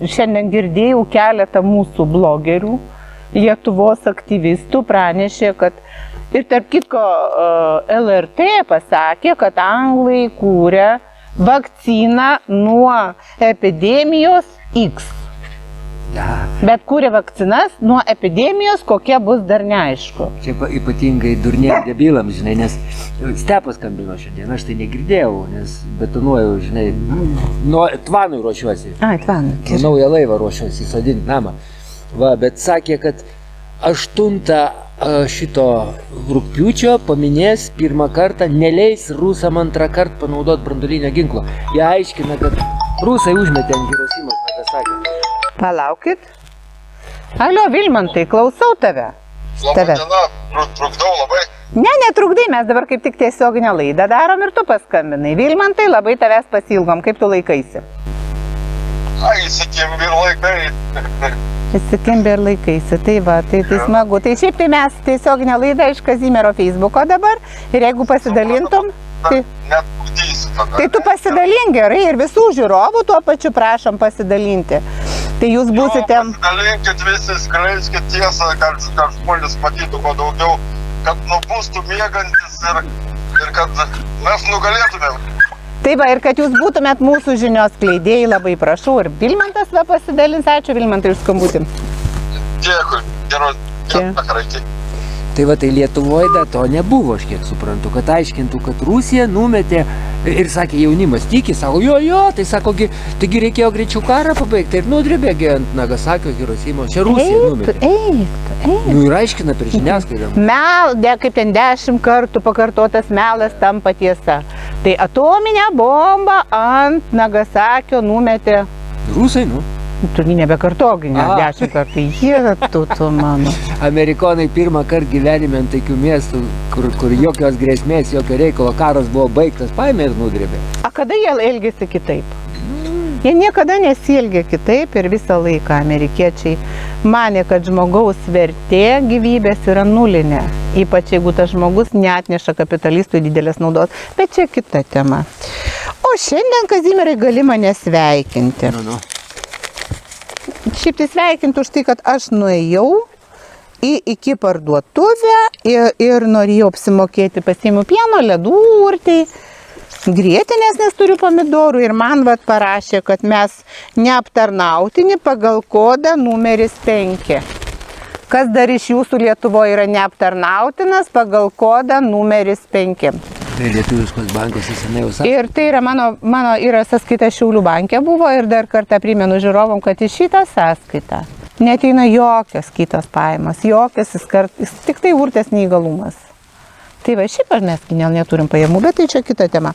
šiandien girdėjau keletą mūsų blogerių, Lietuvos aktyvistų pranešė, kad ir tarp kitko LRT pasakė, kad anglai kūrė vakciną nuo epidemijos X. Ja. Bet kūrė vakcinas nuo epidemijos, kokia bus dar neaišku. Čia ypatingai durniem debilams, žinai, nes Stepas skambino šiandien, aš tai negirdėjau, nes betonuoju, žinai, nuo Tvanui ruošiuosi. Ai, Tvanui. Naują laivą ruošiuosi sodinti namą. Va, bet sakė, kad 8 šito rugpjūčio paminės pirmą kartą, neleis rusam antrą kartą panaudoti branduolinio ginklo. Jie aiškina, kad rusai užmetė ant Hirošimos, Nagasakio. Palaukit. Alio, Vilmantai, klausau tave. Labą dieną, trukdau labai. Ne, netrukdai, mes dabar kaip tik tiesioginę laidą darom ir tu paskambinai. Vilmantai, labai tavęs pasilgom, kaip tu laikaisi? Ai, įsikimbi ir laikai. Įsikimbi ir laikaisi, tai va, tai smagu. Tai šiaip tai mes tiesioginę laidą iš Kazimiero Facebooko dabar ir jeigu pasidalintum, tai... Net būdysiu tada. Tai tu pasidalink gerai ir visų žiūrovų tuo pačiu prašom pasidalinti. Tai jūs būsite... Pasidalinkit visi, skleiskit tiesą, kad žmonės matytų kuo daugiau, kad nubustų miegantis ir kad mes nugalėtumėm. Tai va, ir kad jūs būtumėt mūsų žinios skleidėjai, labai prašau. Ir Vilmantas va pasidalins. Ačiū Vilmantai už skambutį. Dėkui, geros dienos. Tai va, tai Lietuvoje dar to nebuvo, aš kiek suprantu, kad aiškintų, kad Rusija numetė ir sakė, jaunimas tiki, sako, jo, tai sako, taigi reikėjo greičiau karą pabaigti ir nudrėbėgi ant Nagasakio, Hirošimos, čia Rusija numetė. Eik. Nu ir aiškina per žiniasklaidą. Kaip ten 10 kartų pakartotas melas tampa tiesa. Tai atominę bombą ant Nagasakio numetė... Rusai, nu. Tu nebekartok, 10 kartų. Jie, tu mano. Amerikonai pirmą kartą gyvenime ant taikių miestų, kur jokios grėsmės, jokio reikalo, karas buvo baigtas, paėmė ir nudrėbė. A kada jie elgėsi kitaip? Jie niekada nesielgė kitaip ir visą laiką amerikiečiai manė, kad žmogaus vertė gyvybės yra nulinė. Ypač jeigu tas žmogus neatneša kapitalistui didelės naudos. Bet čia kita tema. O šiandien, Kazimierai, gali mane sveikinti. Šiaip tai sveikinti už tai, kad aš nuėjau iki parduotuvę ir norėjau apsimokėti, pasiėmiau pieno, ledų urtei, grietinės, nes turiu pomidorų ir man parašė, kad mes neaptarnautini pagal kodą numeris 5. Kas dar iš jūsų Lietuvoje yra neaptarnautinas pagal kodą numeris 5? Tai Lietuviškos bankos senai jau sakė. Ir tai yra mano yra sąskaita Šiaulių banke buvo ir dar kartą primenu žiūrovom, kad į šitą sąskaitą neateina jokios kitos pajamos, jokios tik tai urtės neįgalumas. Tai va, šiaip mes neturim pajamų, bet tai čia kita tema.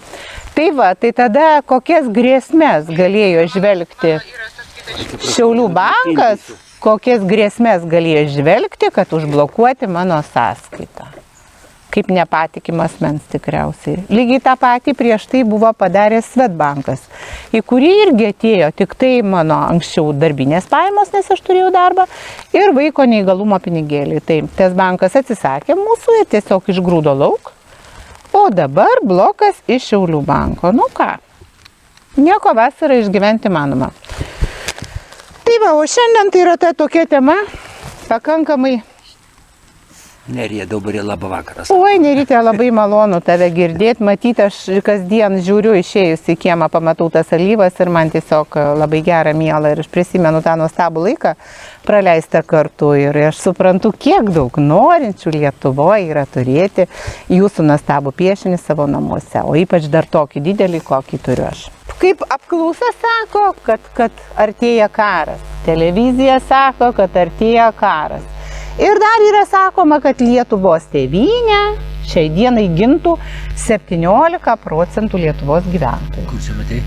Tai va, tai tada kokias grėsmės galėjo žvelgti Šiaulių bankas, kokias grėsmės galėjo žvelgti, kad užblokuoti mano sąskaitą. Kaip nepatikimas mens tikriausiai. Lygiai tą patį prieš tai buvo padaręs Svetbankas, į kurį irgi atėjo tik tai mano anksčiau darbinės pajamos, nes aš turėjau darbą, ir vaiko neįgalumo pinigėliai. Tai tas bankas atsisakė mūsų ir tiesiog išgrūdo lauk, o dabar blokas iš Šiaulių banko. Nu ką, nieko vasarą išgyventi manoma. Tai va, o šiandien tai yra ta tokia tema, pakankamai... Nerija Daubarė, labą vakarą. Oi, Nerytė, labai malonu tave girdėti, matyti, aš kasdien žiūriu išėjus į kiemą, pamatau tas alyvas ir man tiesiog labai gera, miela ir aš prisimenu tą nuostabų laiką praleistą kartu ir aš suprantu, kiek daug norinčių Lietuvoje yra turėti jūsų nuostabų piešinį savo namuose, o ypač dar tokį didelį, kokį turiu aš. Kaip apklausa sako, kad artėja karas, televizija sako, kad artėja karas. Ir dar yra sakoma, kad Lietuvos tėvynę šiai dienai gintų 17% Lietuvos gyventojų. Kur čia matai?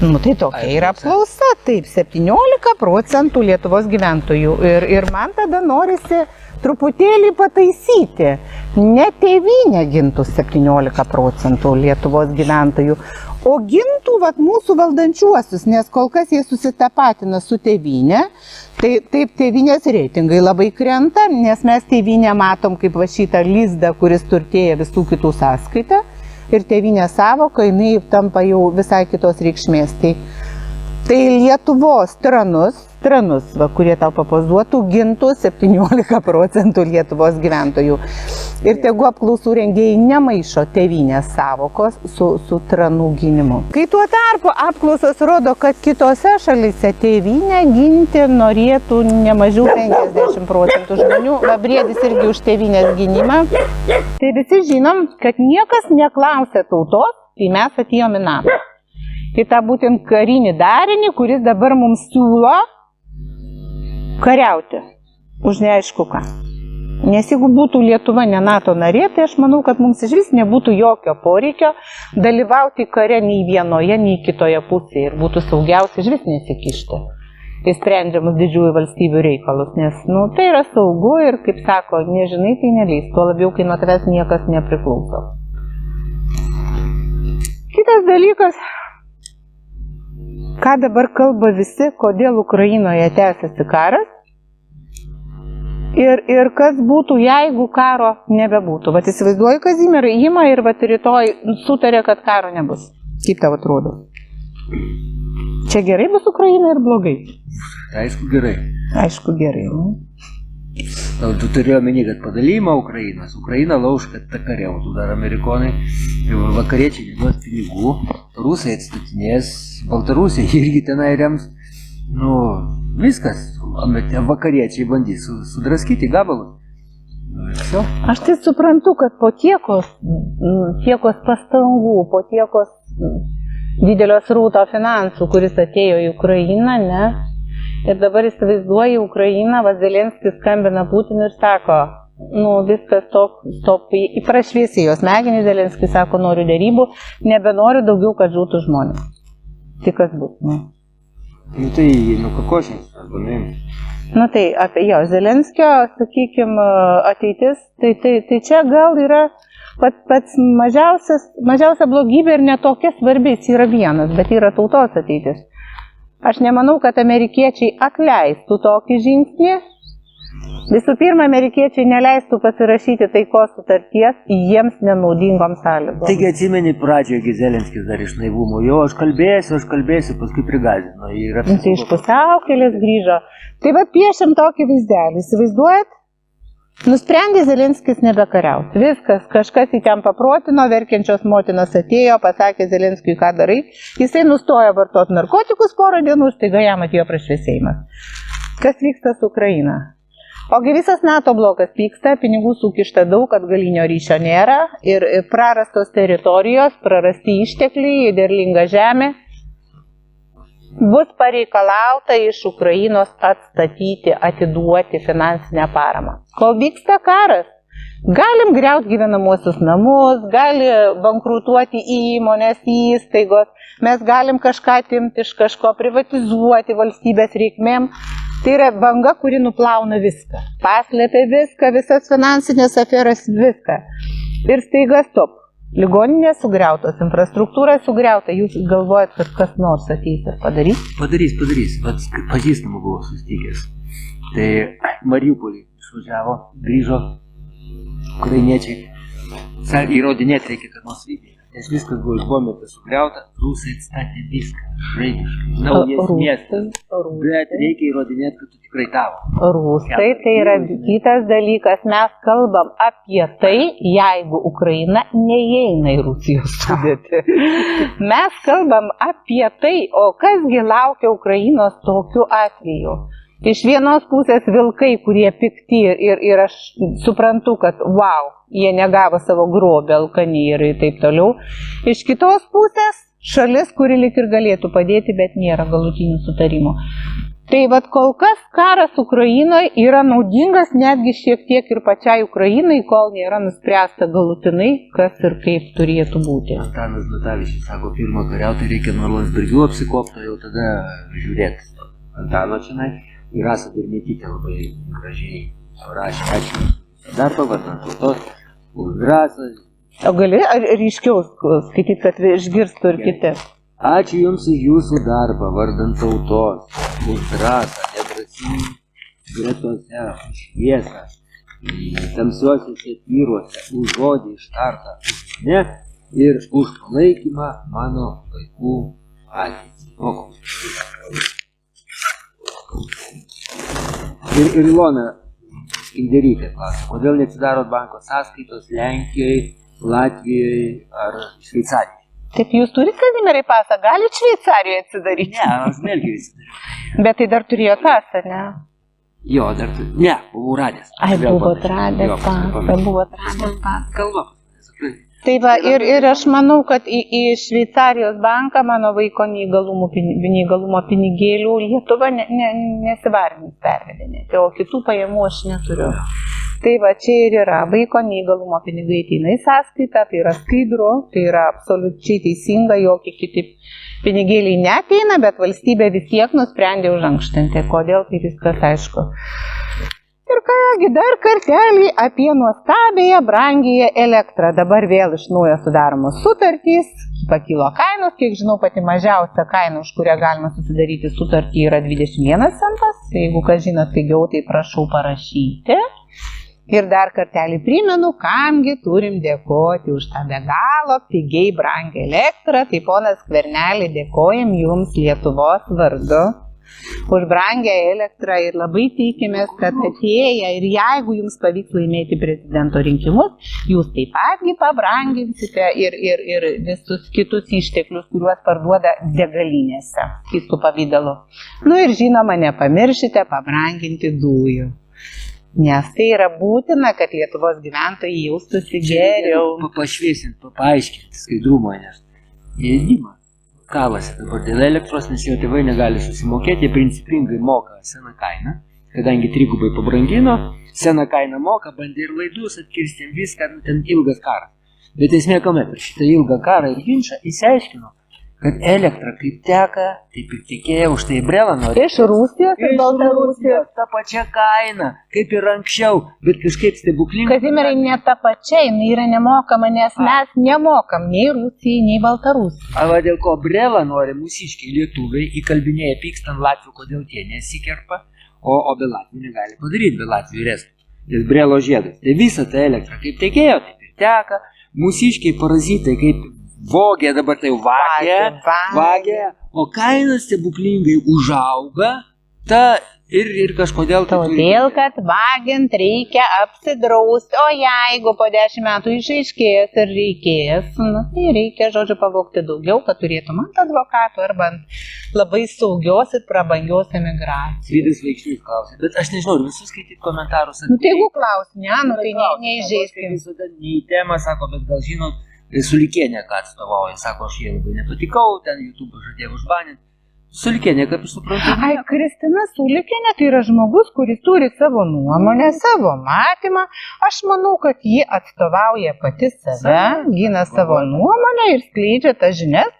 Nu tai tokia yra apklausa, taip, 17% Lietuvos gyventojų. Ir man tada norisi truputėlį pataisyti. Ne tėvynę gintų 17% Lietuvos gyventojų, o gintų mūsų valdančiuosius, nes kol kas jie susitapatina su tėvynė. Tai taip tėvynės reitingai labai krenta, nes mes tėvynę matom kaip va šitą lizdą, kuris turtėja visų kitų sąskaitą. Ir tėvynė savoka, jinai tampa jau visai kitos reikšmės. Tai Lietuvos tranus, va, kurie tau papozuotų, gintų 17% Lietuvos gyventojų. Ir tegu apklausų rengėjai nemaišo tėvynės savokos su tranų gynimu. Kai tuo tarpu apklausos rodo, kad kitose šalyse tėvynę ginti norėtų ne mažiau 50% žmonių, va Briedis irgi už tėvynės gynimą, tai visi žinom, kad niekas neklausė tautos, kai mes atėjom į NATO. Tai tą būtent karinį darinį, kuris dabar mums siūlo kariauti už neaišku ką. Nes jeigu būtų Lietuva ne NATO narė, tai aš manau, kad mums iš vis nebūtų jokio poreikio dalyvauti kare nei vienoje, nei kitoje pusėje ir būtų saugiausia iš vis nesikišti į sprendžiamus didžiųjų valstybių reikalus, nes tai yra saugu ir, kaip sako, nežinai, tai neleis, tuo labiau, kai nuo tavęs niekas nepriklauso. Kitas dalykas, ką dabar kalba visi, kodėl Ukrainoje tęsiasi karas ir kas būtų, jeigu karo nebebūtų. Vat įsivaizduoju, Kazimierai ima ir vat rytoj sutarė, kad karo nebus. Kaip tau atrodo? Čia gerai bus Ukraina ir blogai? Aišku, gerai. Aišku, gerai. Tu turėjo omeny, kad padalymą Ukrainos. Ukraina lauž, kad ta kariautų dar amerikonai. Vakariečiai duos pinigų, rusai atstatinės, Baltarusija irgi tenai rems. Viskas, vakariečiai bandys sudraskyti gabalus. Aš tai suprantu, kad po tiekos pastangų, po tiekos didelio srauto finansų, kuris atėjo į Ukrainą, ne? Ir dabar įsivaizduoja Ukrainą, Zelenskis skambina Putinui ir sako, viskas stop, prašviesėjo smegenys, Zelenskis sako, noriu derybų, nebenoriu daugiau, kad žūtų žmonės. Tai kas bus, Tai, kakošinis, arba nuims. Tai apie Zelenskio, sakykime, ateitis, tai čia gal yra pats mažiausia blogybė ir netokia svarbi, jis yra vienas, bet yra tautos ateitis. Aš nemanau, kad amerikiečiai atleistų tokį žingsnį. Visų pirma, amerikiečiai neleistų pasirašyti taikos sutarties jiems nenaudingom sąlygom. Taigi atsimeni pradžioje Zelenskis dar iš naivumo, aš kalbėsiu, paskui prigąsdino. Tai iš pusiaukelės grįžo. Tai va piešiam tokį vaizdelį, įsivaizduojat? Nusprendė Zelenskis nebekariauti. Viskas, kažkas į ten paprotino, verkiančios motinos atėjo, pasakė Zelenskiui, ką darai. Jisai nustojo vartoti narkotikus porą dienų, staiga jam atėjo prašviesėjimas. Kas vyksta su Ukraina? Ogi visas NATO blokas pyksta, pinigų sukišta daug, atgalinio ryšio nėra ir prarastos teritorijos, prarasti ištekliai, derlinga žemė. Bus pareikalauta iš Ukrainos atstatyti, atiduoti finansinę paramą. Kol vyksta karas, galim griauti gyvenamuosius namus, gali bankrutuoti įmonės, įstaigos, mes galim kažką atimti iš kažko, privatizuoti valstybės reikmėm. Tai yra banga, kuri nuplauna viską. Paslėpia viską, visas finansinės aferas, viską. Ir staiga stop. Ligoninės sugriautos, infrastruktūra sugriauta. Jūs galvojat, kad kas nors ateis ir padarys? Padarys. Pats pažįstamų buvo sustikęs. Tai Mariupolį išvažiavo, grįžo ukrainiečiai. Įrodinėti reikia, kad nuosavybė. Nes viskas buvo išbombėta, sugriauta, rusai atstatė viską, žaibiškai, naujas miestas, bet reikia įrodinėti, kad tu tikrai tavo. Rusai, tai yra kitas dalykas, mes kalbam apie tai, jeigu Ukraina neįeina į Rusijos sudėtį. Mes kalbam apie tai, o kasgi laukia Ukrainos tokiu atveju. Iš vienos pusės vilkai, kurie pikti ir aš suprantu, kad jie negavo savo grobį, alkani ir taip toliau. Iš kitos pusės šalis, kuri lik ir galėtų padėti, bet nėra galutinių sutarimų. Tai kol kas karas Ukrainoje yra naudingas netgi šiek tiek ir pačiai Ukrainai, kol nėra nuspręsta galutinai, kas ir kaip turėtų būti. Antanas Natavičius sako, pirmą kariauti reikia nuo Landsbergių apsikopto, jau tada žiūrėti Antano čionai. Ir Rasa Dirmėtytė labai gražiai rašė, ačiū darbą, vardan tautos, už drąsą. O gali ryškiau skaityti, kad išgirstų ir kiti? Ačiū Jums už Jūsų darbą, vardan tautos, už drąsą, nedrąsį gretose, už šviesą, tamsiuosiuose tyruose, už žodį ištartą, už mane ir už palaikymą mano vaikų ateitį. O koks. Ir Ilona Skinderytė klausia, kodėl neatsidarot banko sąskaitos Lenkijoje, Latvijoje ar Šveicarijoje? Taip, jūs turit, Kazimierai, pasą, galit Šveicarijoje atsidaryti? Ne, aš Belgijoje atsidariau. Bet tai dar turėjo pasą, ne? Jo, dar turiu. Ne, buvau radęs. Ai, buvot radęs pasą. Kalba. Tai va, ir aš manau, kad į Šveicarijos banką mano vaiko neįgalumo pinigėlių Lietuva nesivarins pervedinėti, o kitų pajamų aš neturiu. Tai va, čia ir yra, vaiko neįgalumo pinigai ateina į sąskaitą, tai yra skaidru, tai yra absoliučiai teisinga, jokie kiti pinigėliai neateina, bet valstybė vis tiek nusprendė užankštinti, kodėl tai viskas aišku. Ir kągi, dar kartelį apie nuostabėją brangiąją elektrą. Dabar vėl iš naujo sudaromos sutartys, pakilo kainos, kiek žinau, pati mažiausia kaina, už kurią galima susidaryti sutartį, yra 21 centas. Jeigu kas žinot pigiau, tai prašau parašyti. Ir dar kartelį primenu, kamgi turim dėkoti už tą be galo pigiai brangią elektrą. Tai ponas Skverneli, dėkojam jums Lietuvos vardu už brangią elektrą ir labai tikimės, kad atėję ir jeigu jums pavyks laimėti prezidento rinkimus, jūs taip patgi pabranginsite ir visus kitus išteklius, kuriuos parduoda degalinėse, skystų pavydalu. Nu ir žinoma, nepamiršite pabranginti dujų. Nes tai yra būtina, kad Lietuvos gyventojai jaustųsi geriau. Pašviesint, paaiškinti skaidrumą, nes įdimą. Kalasi dabar dėl elektros, nes jo tėvai negali susimokėti, jie principingai moka seną kainą, kadangi trigubai pabrangino, seną kainą moka, bandė ir laidus atkirsti viską, ten ilgas karas. Bet esmė kame, per šitą ilgą karą ir ginčą įsiaiškino, kad elektra kaip teka, taip ir tekėjo, už tai brelą nori. Iš Rusijos ir Baltarusijos. Ta pačia kaina, kaip ir anksčiau, bet kažkaip stebuklingai. Kazimierai, ne ta pačia, jinai yra nemokama, nes mes nemokam nei Rusijai, nei Baltarusijai. A va dėl ko brelą nori mūsiškiai lietuviai, įkalbinėja pykstant Latvių, kodėl tie nesikerpa, o be Latvių negali padaryti, be Latvių ir Estų. Nes brelo žiedas. Tai visa ta elektra kaip tekėjo, taip ir teka, mūsiškiai parazitai kaip vogė, dabar tai vagė, o kainas stebuklingai užauga, ir kažkodėl... Todėl, kad vagiant reikia apsidrausti, o jeigu po 10 metų išaiškės ir reikės, tai reikia, žodžiu, pavogti daugiau, kad turėtum ant advokatų arba labai saugios ir prabangios emigracijos. Vydas Vaikšnys klausė, bet aš nežinau, visus skaityti komentarus. Nu tai jeigu klausi, tai neįžeiskim. Visada ne į temą, sako, bet gal žinot, Sulikienė, ką atstovauja, sako, aš jie labai nepatikau, ten YouTube žadėjo užbaninti. Sulikienė, kaip aš suprantu. Ai, Kristina Sulikienė tai yra žmogus, kuris turi savo nuomonę, savo matymą. Aš manau, kad ji atstovauja pati save, gina savo nuomonę ir skleidžia tas žinias,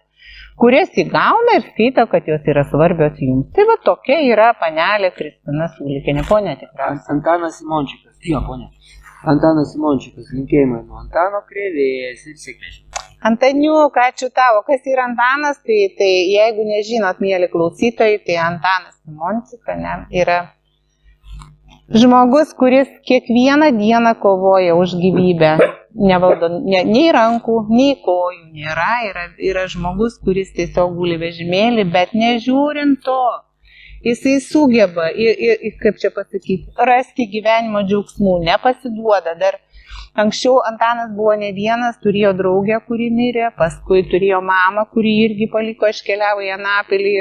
kurias įgauna ir skaito, kad jos yra svarbios jums. Tai va tokia yra panelė Kristina Sulikienė, ponė tikriausiai. Antanas Simončikas, jo, ponė. Antanas Simončikas, linkėjimai nuo Antano Krėvės ir sėkmės. Antaniuk, ačiū tavo. Kas yra Antanas, tai jeigu nežinot, mėly klausytojai, tai Antanas Simončikas yra žmogus, kuris kiekvieną dieną kovoja už gyvybę. Nevaldo nei rankų, nei kojų nėra. Yra žmogus, kuris tiesiog guli vežimėlį, bet nežiūrint to. Jisai sugeba, kaip čia pasakyti, rasti gyvenimo džiaugsmų, nepasiduoda. Dar anksčiau Antanas buvo ne vienas, turėjo draugę, kuri mirė, paskui turėjo mamą, kuri irgi paliko, iškeliavo į Anapilį.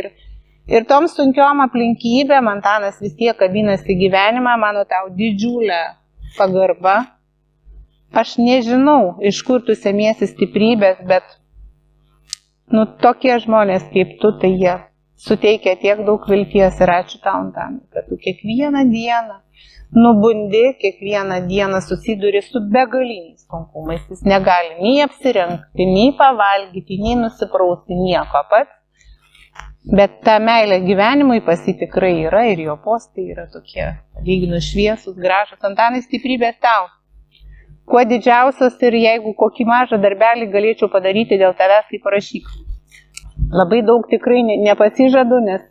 Ir tom sunkiom aplinkybėm Antanas vis tiek kabinasi gyvenimą, mano tau didžiulė pagarba. Aš nežinau, iš kur tu semiesi stiprybės, bet tokie žmonės kaip tu, tai jie suteikia tiek daug vilties ir ačiū tau, Antanai, kad tu kiekvieną dieną nubundi, kiekvieną dieną susiduri su begaliniais sunkumais. Jis negali nei apsirengti, nei pavalgyti, nei nusiprausti, nieko pats. Bet ta meilė gyvenimui pas jį tikrai yra ir jo postai yra tokie, lyginus šviesus, gražus. Antanai, stiprybės tau. Kuo didžiausios ir jeigu kokį mažą darbelį galėčiau padaryti dėl tavęs, tai parašyk. Labai daug tikrai nepasižadu, nes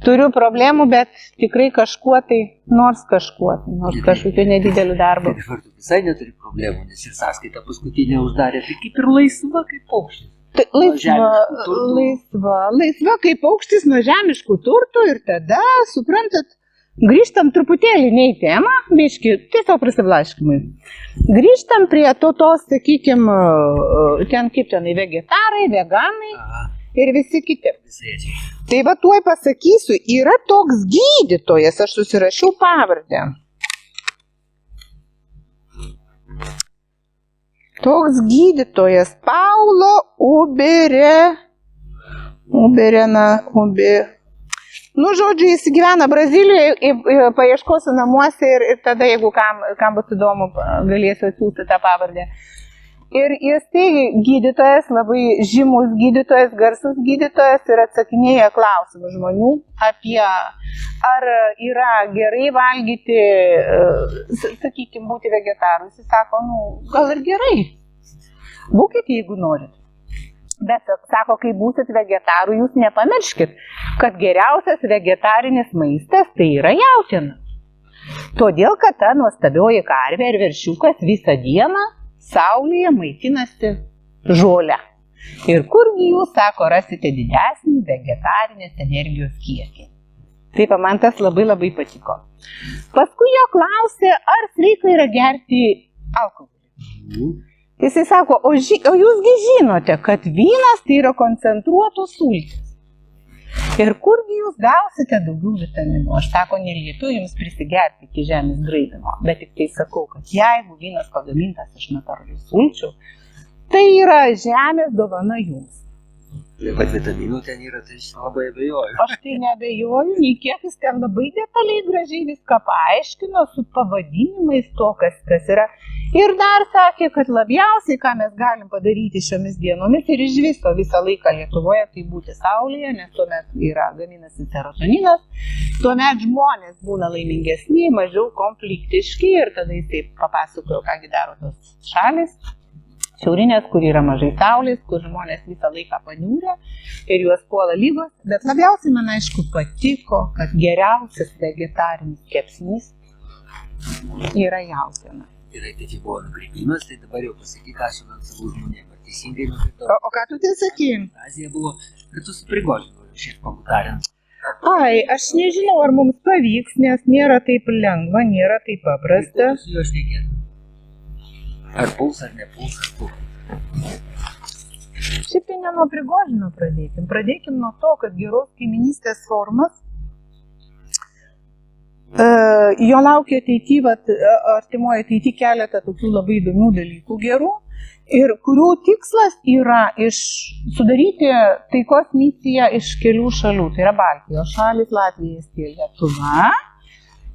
turiu problemų, bet tikrai kažkuo tai, nors kažkokiu nedideliu darbu. Dabar tu visai neturi problemų, nes ir sąskaitą paskutinę uždarė, tai kaip ir laisva, kaip paukštis. Tai nuo žemiškų turtų. laisva kaip paukštis nuo žemiškų turtų ir tada, suprantat, grįžtam truputėlį ne į temą, biški, tiesiog prasiblaškimai. Grįžtam prie tos, sakykime, ten kaip tenai vegetarai, veganai ir visi kiti. Tai va tuoj pasakysiu, yra toks gydytojas, aš susirašiau pavardę. Toks gydytojas Paulo Nu, žodžiu, jis gyvena Brazilijoje, paieškosiu namuose ir tada, jeigu kam bus įdomu, galėsiu atsiųsti tą pavardę. Ir jis teigia, gydytojas, labai žymus gydytojas, garsus gydytojas ir atsakinėja klausimus žmonių apie, ar yra gerai valgyti, sakykime, būti vegetarų. Jis sako, gal ir gerai, būkite, jeigu norit. Bet, sako, kai būsit vegetarų, jūs nepamirškit, kad geriausias vegetarinis maistas tai yra jautiena. Todėl, kad ta nuostabioji karvė ir veršiukas visą dieną saulėje maitinasi žolę. Ir kurgi jūs, sako, rasite didesnį vegetarinės energijos kiekį. Taip, man tas labai patiko. Paskui jo klausė, ar sveika yra gerti alkoholį. Jisai sako, o jūsgi žinote, kad vynas tai yra koncentruotos sultys. Ir kurgi jūs gausite daugiau vitaminų? Aš sako, neliepiu jums prisigerti iki žemės draivimo, bet tik tai sakau, kad jeigu vynas pagamintas iš natūralių sulčių, tai yra žemės dovana jums. Bet vitaminų ten yra, tai aš labai abejoju. Aš tai neabejoju, nei kiek jis ten labai detaliai gražiai viską paaiškino su pavadinimais to, kas yra. Ir dar sakė, kad labiausiai, ką mes galim padaryti šiomis dienomis ir iš viso visą laiką Lietuvoje, tai būti saulėje, nes tuomet yra gaminasi serotoninas, tuomet žmonės būna laimingesni, mažiau konfliktiški ir tada jis taip papasakojo, kągi daro tos šalis. Šiaurinės, kur yra mažai saulės, kur žmonės visą laiką paniūrė ir juos puola lygos, bet labiausiai man aišku patiko, kad geriausias vegetarinis kepsnys yra jautiena. Gerai, tai čia buvo nukreipimas, tai dabar jau pasakyk, ką šiandien savo žmonėm, ar teisingai nukreiptau. O ką tu tai sakai? Azija buvo, kad tu su Prigožinu šiek pagutarint. Ai, aš nežinau, ar mums pavyks, nes nėra taip lengva, nėra taip paprasta. Tai su juo šnekėt. Ar puls, ar nepuls, ar puls. Šiaip tai ne nuo Prigožino pradėkim. Pradėkim nuo to, kad geros kaiminystės forumas jo laukia artimoje ateityje keletą tokių labai įdomių dalykų gerų ir kurių tikslas yra sudaryti taikos misiją iš kelių šalių. Tai yra Baltijos šalis, Latvija, Estija, Lietuva,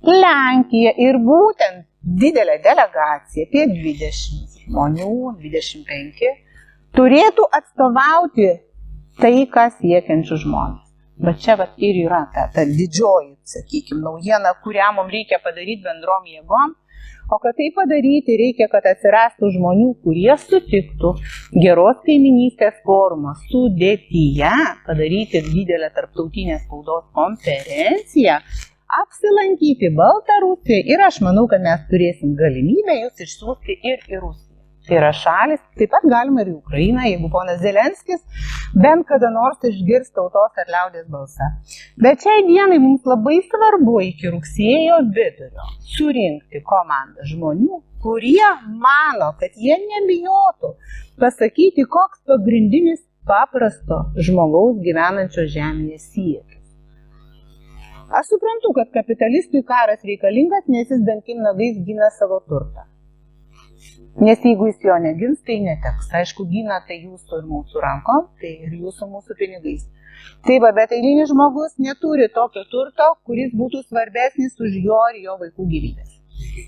Lenkija ir būtent didelė delegacija, apie 20 žmonių, 25, turėtų atstovauti taiką siekiančių žmonės. Bet čia ir yra ta didžioji, sakykime, naujiena, kurią mums reikia padaryti bendrom jėgom. O kad tai padaryti, reikia, kad atsirastų žmonių, kurie sutiktų geros kaiminystės forumo sudėtyje padaryti didelę tarptautinę spaudos konferenciją, apsilankyti Baltarusijoje ir aš manau, kad mes turėsim galimybę jūs išsiųsti ir į Rusiją. Tai yra šalis, taip pat galima ir į Ukrainą, jeigu ponas Zelenskis bent kada nors išgirs tautos ar liaudės balsą. Bet šiai dienai mums labai svarbu iki rugsėjo vidurio surinkti komandą žmonių, kurie mano, kad jie nebijotų pasakyti, koks pagrindinis paprasto žmogaus gyvenančio žemėje siekis. Aš suprantu, kad kapitalistui karas reikalingas, nes jis dantim nagais gina savo turtą. Nes jeigu jis jo negins, tai neteks. Aišku, gina tai jūsų ir mūsų rankom, tai ir jūsų mūsų pinigais. Taip, bet eilinis žmogus neturi tokio turto, kuris būtų svarbesnis už jo ir jo vaikų gyvybės.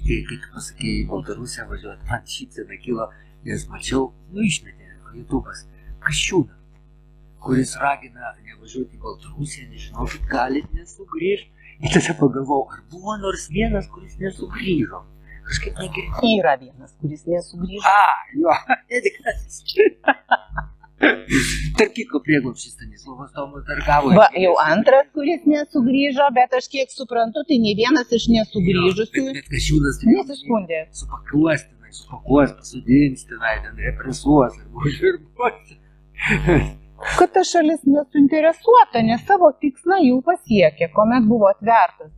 Kai tu pasakėjai į Baltarusiją važiuoti, man šypsena kilo, nes mačiau, išmetė YouTube'as Kasčiūną, kuris ragina nevažiuoti į Baltarusiją, nežinokit, galit nesugrįžti. Ir tada pagalvojau, ar buvo nors vienas, kuris nesugrįžo. Kažkaip negirdėjau. Yra vienas, kuris nesugrįžo. Jo, nedikas. Tarp kitko prieglobstis Stanislovas Tomas dar gavo. Va, jau antras, kuris nesugrįžo, bet aš kiek suprantu, tai ne vienas iš nesugrįžusių. Bet Kasčiūnas nesiskundė. Supakuos, pasodins, ten represuos ir buosi. Kad ta šalis nesuinteresuota, nes savo tikslą jau pasiekė, kuomet buvo atvertas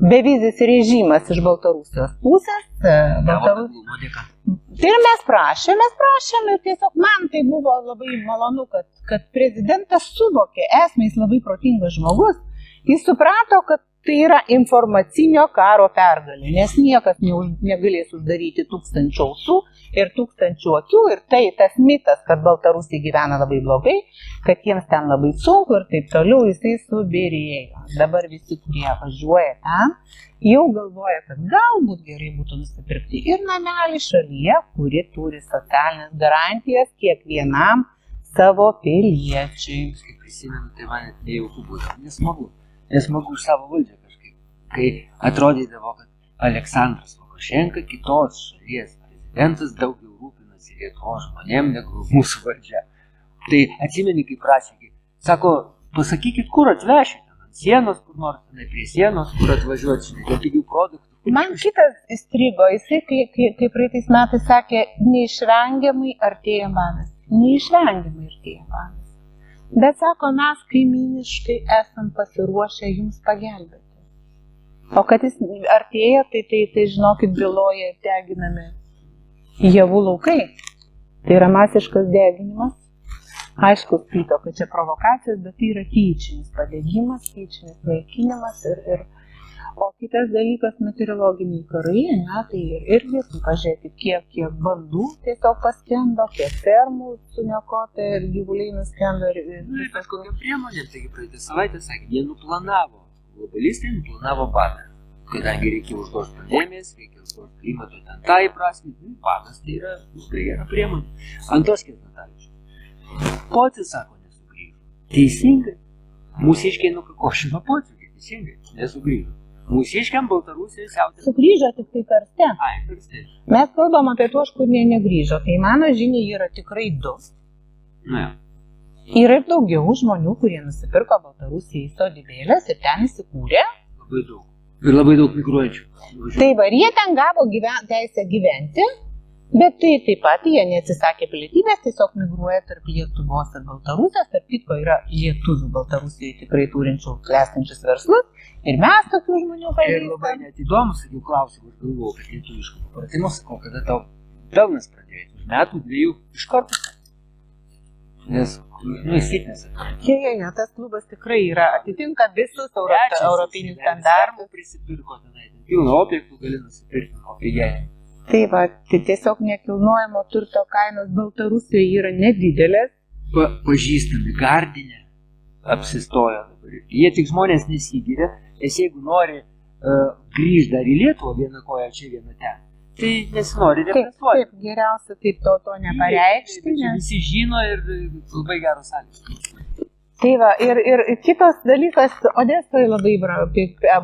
bevizis režimas iš Baltarusijos pusės. Tai ir mes prašėme ir tiesiog man tai buvo labai malonu, kad prezidentas suvokė, esmė jis labai protingas žmogus, jis suprato, kad tai yra informacinio karo pergalė, nes niekas negalės uždaryti tūkstančių ausų ir tūkstančių akių ir tai tas mitas, kad Baltarusija gyvena labai blogai, kad jiems ten labai sunku ir taip toliau, jisai subirėjo. Dabar visi, kurie važiuoja ten, jau galvoja, kad galbūt gerai būtų nusipirkti ir namelį šalyje, kuri turi socialinės garantijas kiekvienam savo piliečiui. Kai prisimenu, tai man net nejauku būtų, nesmagu už savo valdžią kažkaip. Kai atrodydavo, kad Aleksandras Lukašenka, kitos šalies prezidentas, daugiau rūpinasi Lietuvos žmonėm negu mūsų valdžia. Tai atsimeni, kaip prašė, sako, pasakykit, kur atvešite, ant sienos, kur nors, prie sienos, kur atvažiuoti, žinai, pigių produktų. Man kitas įstrigo, jisai, kai praeitais metais sakė, neišvengiamai artėja badas. Neišvengiamai artėja badas. Bet sako, mes kaimyniškai esam pasiruošę jums pagelbėti. O kad jis artėja, tai žinokit, byloja deginami javų laukai. Tai yra masiškas deginimas. Aišku, skaito, kad čia provokacijos, bet tai yra tyčinis padegimas, tyčinis naikinimas ir o kitas dalykas meteorologiniai karai, ne, tai irgi, pažiūrėkit, kiek bandų tiesiog paskendo, kiek fermų suniokota ir gyvuliai nuskendo ir bet kokia priemonė, taigi praeitą savaitę sakė, jie nuplanavo, globalistai nuplanavo badą. Kadangi reikia užgožti pandemijas, reikia užgožti klimato ten tą įprasminti, badas tai yra labai gera priemonė. Antoškės Nataličius. Pocis sako, nesugrįžo. Teisingai. Mūsiškiai nukakošino pociukį, teisingai, nesugrįžo. Mūsiškiam Baltarusijoje siautė. Sugrįžo tik tai karste. Ai, karste. Mes kalbam apie tuos, kur negrįžo. Tai mano žinia yra tikrai 2. Na, Yra ir daugiau žmonių, kurie nusipirko Baltarusijai sodybėlės ir ten įsikūrė. labai daug. Ir labai daug migruojančių. Tai va, jie ten gavo teisę gyventi, bet tai taip pat jie neatsisakė pilietybės, tiesiog migruoja tarp Lietuvos ir Baltarusijos. Tarp kitko yra lietuvių Baltarusijoje tikrai turinčių klestinčius verslus. Ir mes tokių žmonių Ir pažįstam. labai net įdomu, sakiau, klausimą, aš galvojau, kad lietuviškų papratimų, sakau, kada tau pelnas pradėjo, už metų, 2 iš karto. Nes, įsitnėsi. Jo, tas klubas tikrai yra, atitinka visus europinius standartus. Prisipirko tenai, pilno objektų gali nusipirkti, o pigiai. Tai va, tai tiesiog nekilnojamo turto kainos Baltarusijoje yra nedidelės. Pažįstami Gardinė apsistojo dabar. Jie tik žmonės nesigiria, nes jeigu nori grįžti dar į Lietuvą, vieną koją čia, vieną ten, tai nesinori represuoti. Taip, geriausia taip to nepareikšti. Čia visi žino ir labai geros sąlygos. Tai va, ir kitas dalykas, Odesoje labai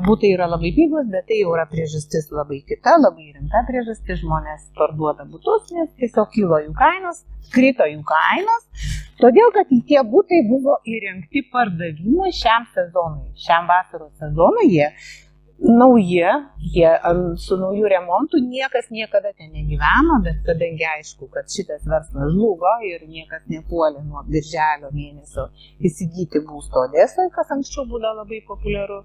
būtai yra labai pigus, bet tai jau yra priežastis labai kita, labai rimta priežastis, žmonės parduoda būtus, nes tiesiog kilo jų kainos, krito jų kainos, todėl kad tie būtai buvo įrengti pardavimui šiam sezonui, šiam vasaros sezonui, jie su naujų remontų, niekas niekada ten negyveno, bet kadangi aišku, kad šitas verslas žlugo ir niekas nepuolė nuo birželio mėnesio įsigyti būsto Odesoje, kas anksčiau buvo labai populiaru.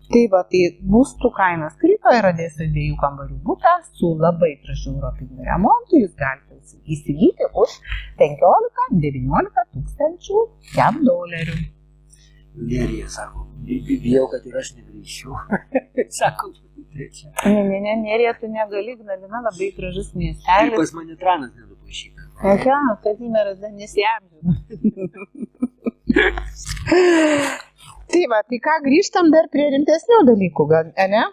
Tai va, tai būstų kainos krito ir Odesoje 2 kambarių butą su labai gražiu europiniu remontu jūs galite įsigyti už 15-19 tūkstančių JAV dolerių. Nerija sako, bijau, kad ir aš negrįšiu. Sako, tai čia. Ne, Nerija, tu negali, Ignalina labai gražus miestelis. Pas mane tranas nedupaišyta. Aha, Kazimieras dar nesiamžino. Tai va, tai ką, grįžtam dar prie rimtesnių dalykų, gal, ne?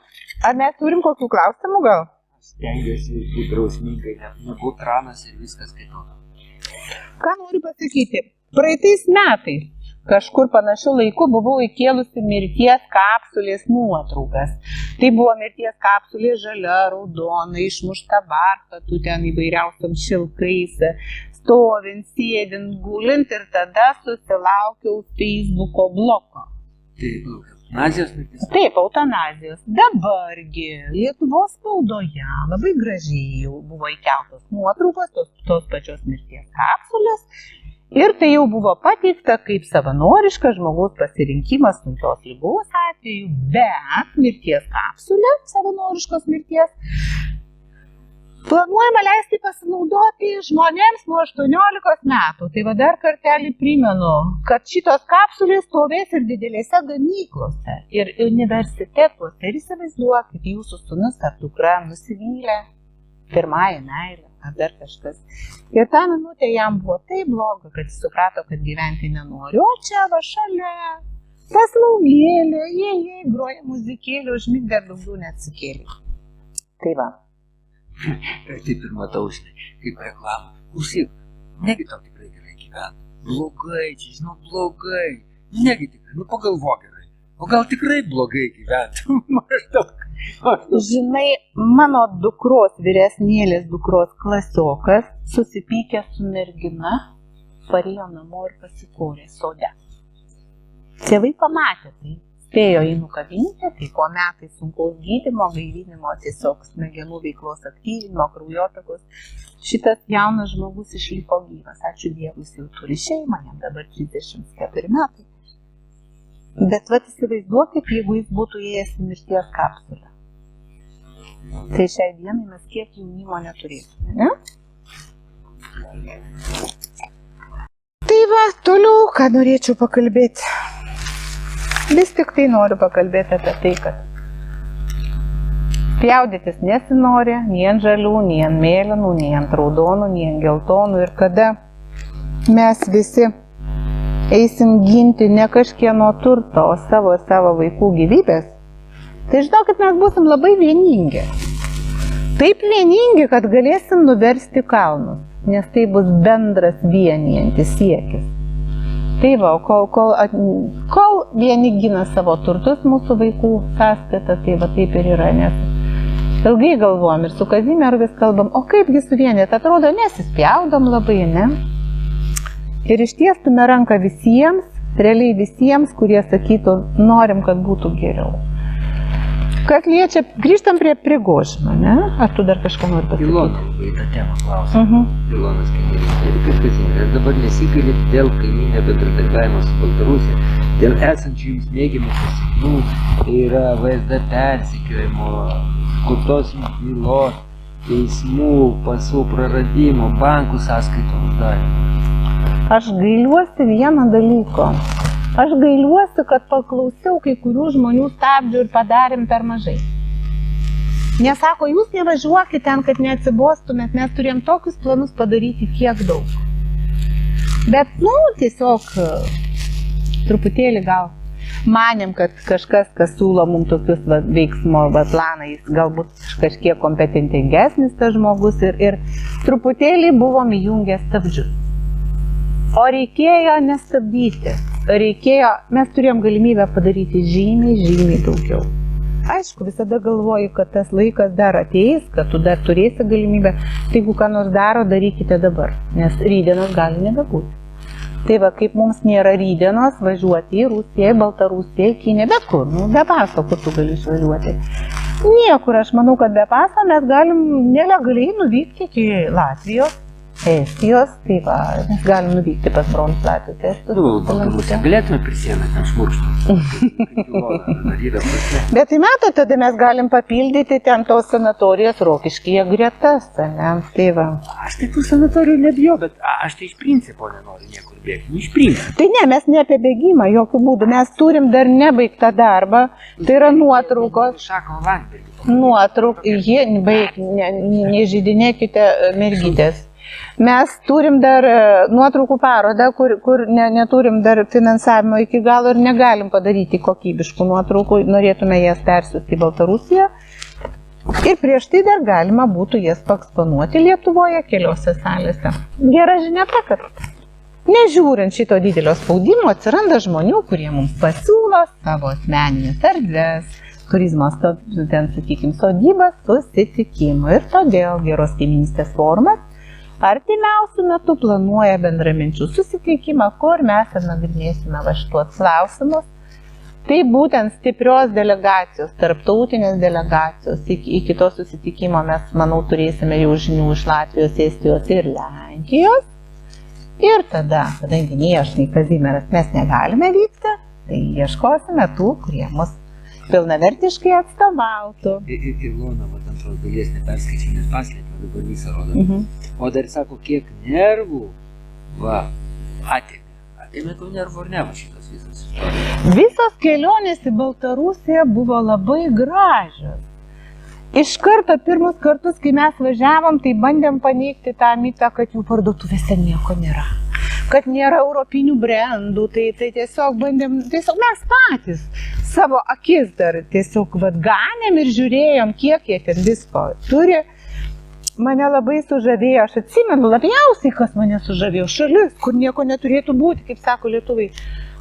Ar mes turim kokių klausimų, gal? Aš stengiuosi būti drausmingai, nebūti tranas ir viskas kito. Ką noriu pasakyti? Praeitais metais kažkur panašiu laiku buvau įkėlusi mirties kapsulės nuotraukas. Tai buvo mirties kapsulė žalia, raudona, išmušta barka, tu ten įvairiausiam šilkais, stovint, sėdint, gulint ir tada susilaukiau Facebooko bloko. Tai eutanazijos mirtis? Taip, eutanazijos. Dabargi Lietuvos spaudoje labai gražiai jau buvo įkeltos nuotraukos, tos pačios mirties kapsulės. Ir tai jau buvo pateikta kaip savanoriškas žmogaus pasirinkimas sunkios ligos atveju, bet mirties kapsulė, savanoriškos mirties, planuojama leisti pasinaudoti žmonėms nuo 18 metų. Tai va dar kartelį primenu, kad šitos kapsulės stovės ir didelėse gamyklose ir universitetuose. Ir įsivaizduokit, jūsų sūnus ar dukra nusivylė pirmąją meilę ar dar kažkas. Ir tą minutę jam buvo taip bloga, kad jis suprato, kad gyventi nenori. O čia va šalia, paslaugėlė, jie groja muzikėlį, užmigt dar daugiau neatsikėlė. Tai va. Taip ir matau, žinai, kaip reklamą. Klausyk, negi tau tikrai gerai gyventi. Blogai, čia žinau, blogai. Negi tikrai, nu pagalvok gerai. O gal tikrai blogai gyventi? Maždaug. Žinai, mano dukros, vyresnėlės dukros klasiokas susipykė su mergina, parėjo namo ir pasikorė sode. Tėvai pamatė tai, spėjo jį nukabinti, tai po metai sunkaus gydymo, gaivinimo, tiesiog smegenų veiklos aktyvinimo, kraujotakos. Šitas jaunas žmogus išliko gyvas, ačiū Dievui, jis jau turi šeimą, jam dabar 34 metai. Bet vat įsivaizduokit, jeigu jis būtų įėjęs į mirties kapsulę. Tai šiai dienai mes kiek jaunimo neturėtume, ne? Tai va, toliau, ką norėčiau pakalbėti. Vis tik tai noriu pakalbėti apie tai, kad spjaudytis nesinori, nei ant žalių, nei ant mėlynų, nei ant raudonų, nei ant geltonų. Ir kada mes visi eisim ginti ne kažkieno turto, o savo vaikų gyvybės, tai žinokit, mes būsim labai vieningi. Taip vieningi, kad galėsim nuversti kalnus, nes tai bus bendras vienijantis siekis. Tai va, kol vieni gina savo turtus mūsų vaikų sąskaitą, tai va taip ir yra, nes ilgai galvom ir su Kazimieru vis kalbam, o kaipgi suvienyti, atrodo, nesispjaudom labai, ne? Ir ištiestume ranką visiems, realiai visiems, kurie sakytų, norim, kad būtų geriau. Kas liečia, grįžtam prie Prigožino, ne? Ar tu dar kažką nori pasakyti? Ilonas labai tą temą klausė. Ilonas Kazimieras, ar dabar nesigalit dėl kaimynio bendradarbiavimo su Baltarusija, dėl esančių jums neigiamų pasekmių, tai yra VSD persekiojimo, skurtos bylos, teismų, pasų praradimo, bankų sąskaitų uždarimo. Aš gailiuosi vieną dalyko. Aš gailiuosi, kad paklausiau kai kurių žmonių stabdžių ir padarėm per mažai. Nesako, jūs nevažiuokit ten, kad neatsibostumėt, mes turėjom tokius planus padaryti tiek daug. Bet, tiesiog truputėlį gal manėm, kad kažkas, kas siūlo mums tokius veiksmo planą, jis galbūt kažkiek kompetentingesnis tas žmogus ir truputėlį buvom įjungę stabdžius. O reikėjo nestabdyti, mes turėjom galimybę padaryti žymiai daugiau. Aišku, visada galvoju, kad tas laikas dar ateis, kad tu dar turėsi galimybę, tai jeigu ką nors daro, darykite dabar, nes rytdienos gali nebebūti. Tai va, kaip mums nėra rytdienos važiuoti į Rusiją, į Baltarusiją, į Kiniją, bet kur, be paso, kur tu gali išvažiuoti. Niekur, aš manau, kad be paso mes galim nelegaliai nuvykti iki Latvijos, Estijos, tai va, mes galim nuvykti pas brolius Latvius, Estus. Baltarusiją galėtume prisieną ten šmurkštų. Bet tai mato, tada mes galim papildyti ten tos sanatorijos Rokiškyje gretas, ne? Tai va. Aš tai tų sanatorijų nebijau, bet aš tai iš principo nenoriu niekur bėgti, iš principo. Tai ne, mes ne apie bėgimą, jokių būdų, mes turim dar nebaigtą darbą, tai yra nuotraukos. Šako Landsbergį. Jie baig, nežydinėkite mergytės. Mes turim dar nuotraukų parodą, kur neturim dar finansavimo iki galo ir negalim padaryti kokybiškų nuotraukų, norėtume jas persiųsti į Baltarusiją. Ir prieš tai dar galima būtų jas paeksponuoti Lietuvoje keliose salėse. Gera žinia ta, kad nežiūrint šito didelio spaudimo, atsiranda žmonių, kurie mums pasiūlo savo asmeninės erdves, turizmo, ten, sakykim, sodybas, susitikimų. Ir todėl Geros kaimynystės forumas artimiausiu metu planuoja bendraminčių susitikimą, kur mes nagrinėsime šitos klausimus. Tai būtent stiprios delegacijos, tarptautinės delegacijos. Iki to susitikimo mes, manau, turėsime jau žinių iš Latvijos, Estijos ir Lenkijos. Ir tada, kadangi nei aš, nei Kazimieras mes negalime vykti, tai ieškosime tų, kurie mus pilnavertiškai atstovautų. Ilona, vat antros dalies neperskaičiai, nes paslėpė dabar visą rodą. O dar sako, kiek nervų, va, atėmė tų nervų ar ne, va šitas visas istorijas. Visos kelionės į Baltarusiją buvo labai gražios. Iš karto pirmus kartus, kai mes važiavom, tai bandėm paneigti tą mitą, kad jų parduotuvėse nieko nėra. Kad nėra europinių brandų, tai tiesiog bandėm, tiesiog mes patys savo akis dar tiesiog ganėm ir žiūrėjom, kiek jie ten visko turi. Mane labai sužavėjo, aš atsimenu labiausiai, kas mane sužavėjo, šalis, kur nieko neturėtų būti, kaip sako lietuviai.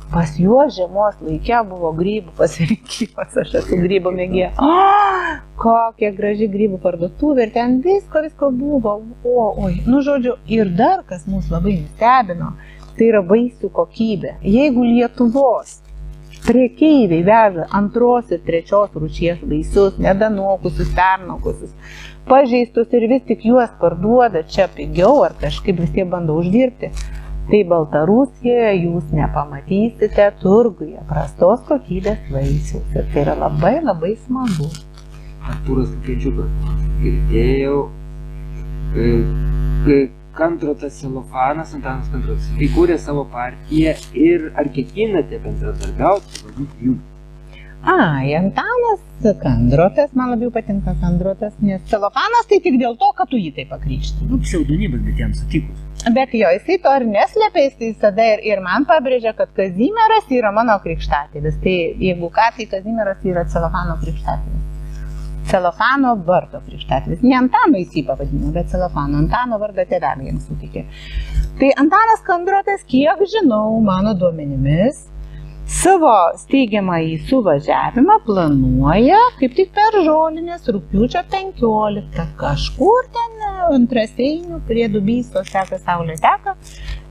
Pas juos žiemos laikė buvo grybų pasirinkimas, aš esu grybų mėgėja. Kokia graži grybų parduotuvė ir ten visko buvo. Nu žodžiu, ir dar kas mus labai nustebino, tai yra vaisių kokybė. Jeigu Lietuvos prekeiviai veža antros ir trečios rūšies vaisius, nedanokusius, pernokusius, pažeistus ir vis tik juos parduoda čia pigiau ar kažkaip vis tiek bando uždirbti, tai Baltarusijoje jūs nepamatysite turguje prastos kokybės vaisių. Ir tai yra labai labai smagu. Artūras Kakenčiukas, girdėjau, Kandrotas Celofanas, Antanas Kandrotas, įkūrė savo partiją ir ar ketinate bendradarbiauti su valdyti jų? Antanas Kandrotas, man labiau patinka Kandrotas, nes Celofanas tai tik dėl to, kad tu jį taip pakryžti. Nu, pseudonimas, bet jam sutikus. Bet jo, jisai to ir neslėpia, jisai visada ir man pabrėžia, kad Kazimieras yra mano krikštatėvis. Tai jeigu ką, tai Kazimieras yra Celofano krikštatėvis. Celofano vardo krikštatėvis. Ne Antano jis jį pavadino, bet Celofano. Antano vardą tėveliai jiems sutikė. Tai Antanas Kandrotas, kiek žinau, mano duomenimis, savo steigiamąjį suvažiavimą planuoja kaip tik per Žolinės rugpjūčio 15. Kažkur ten ant Raseinių prie Dubystos teka Saulė teka.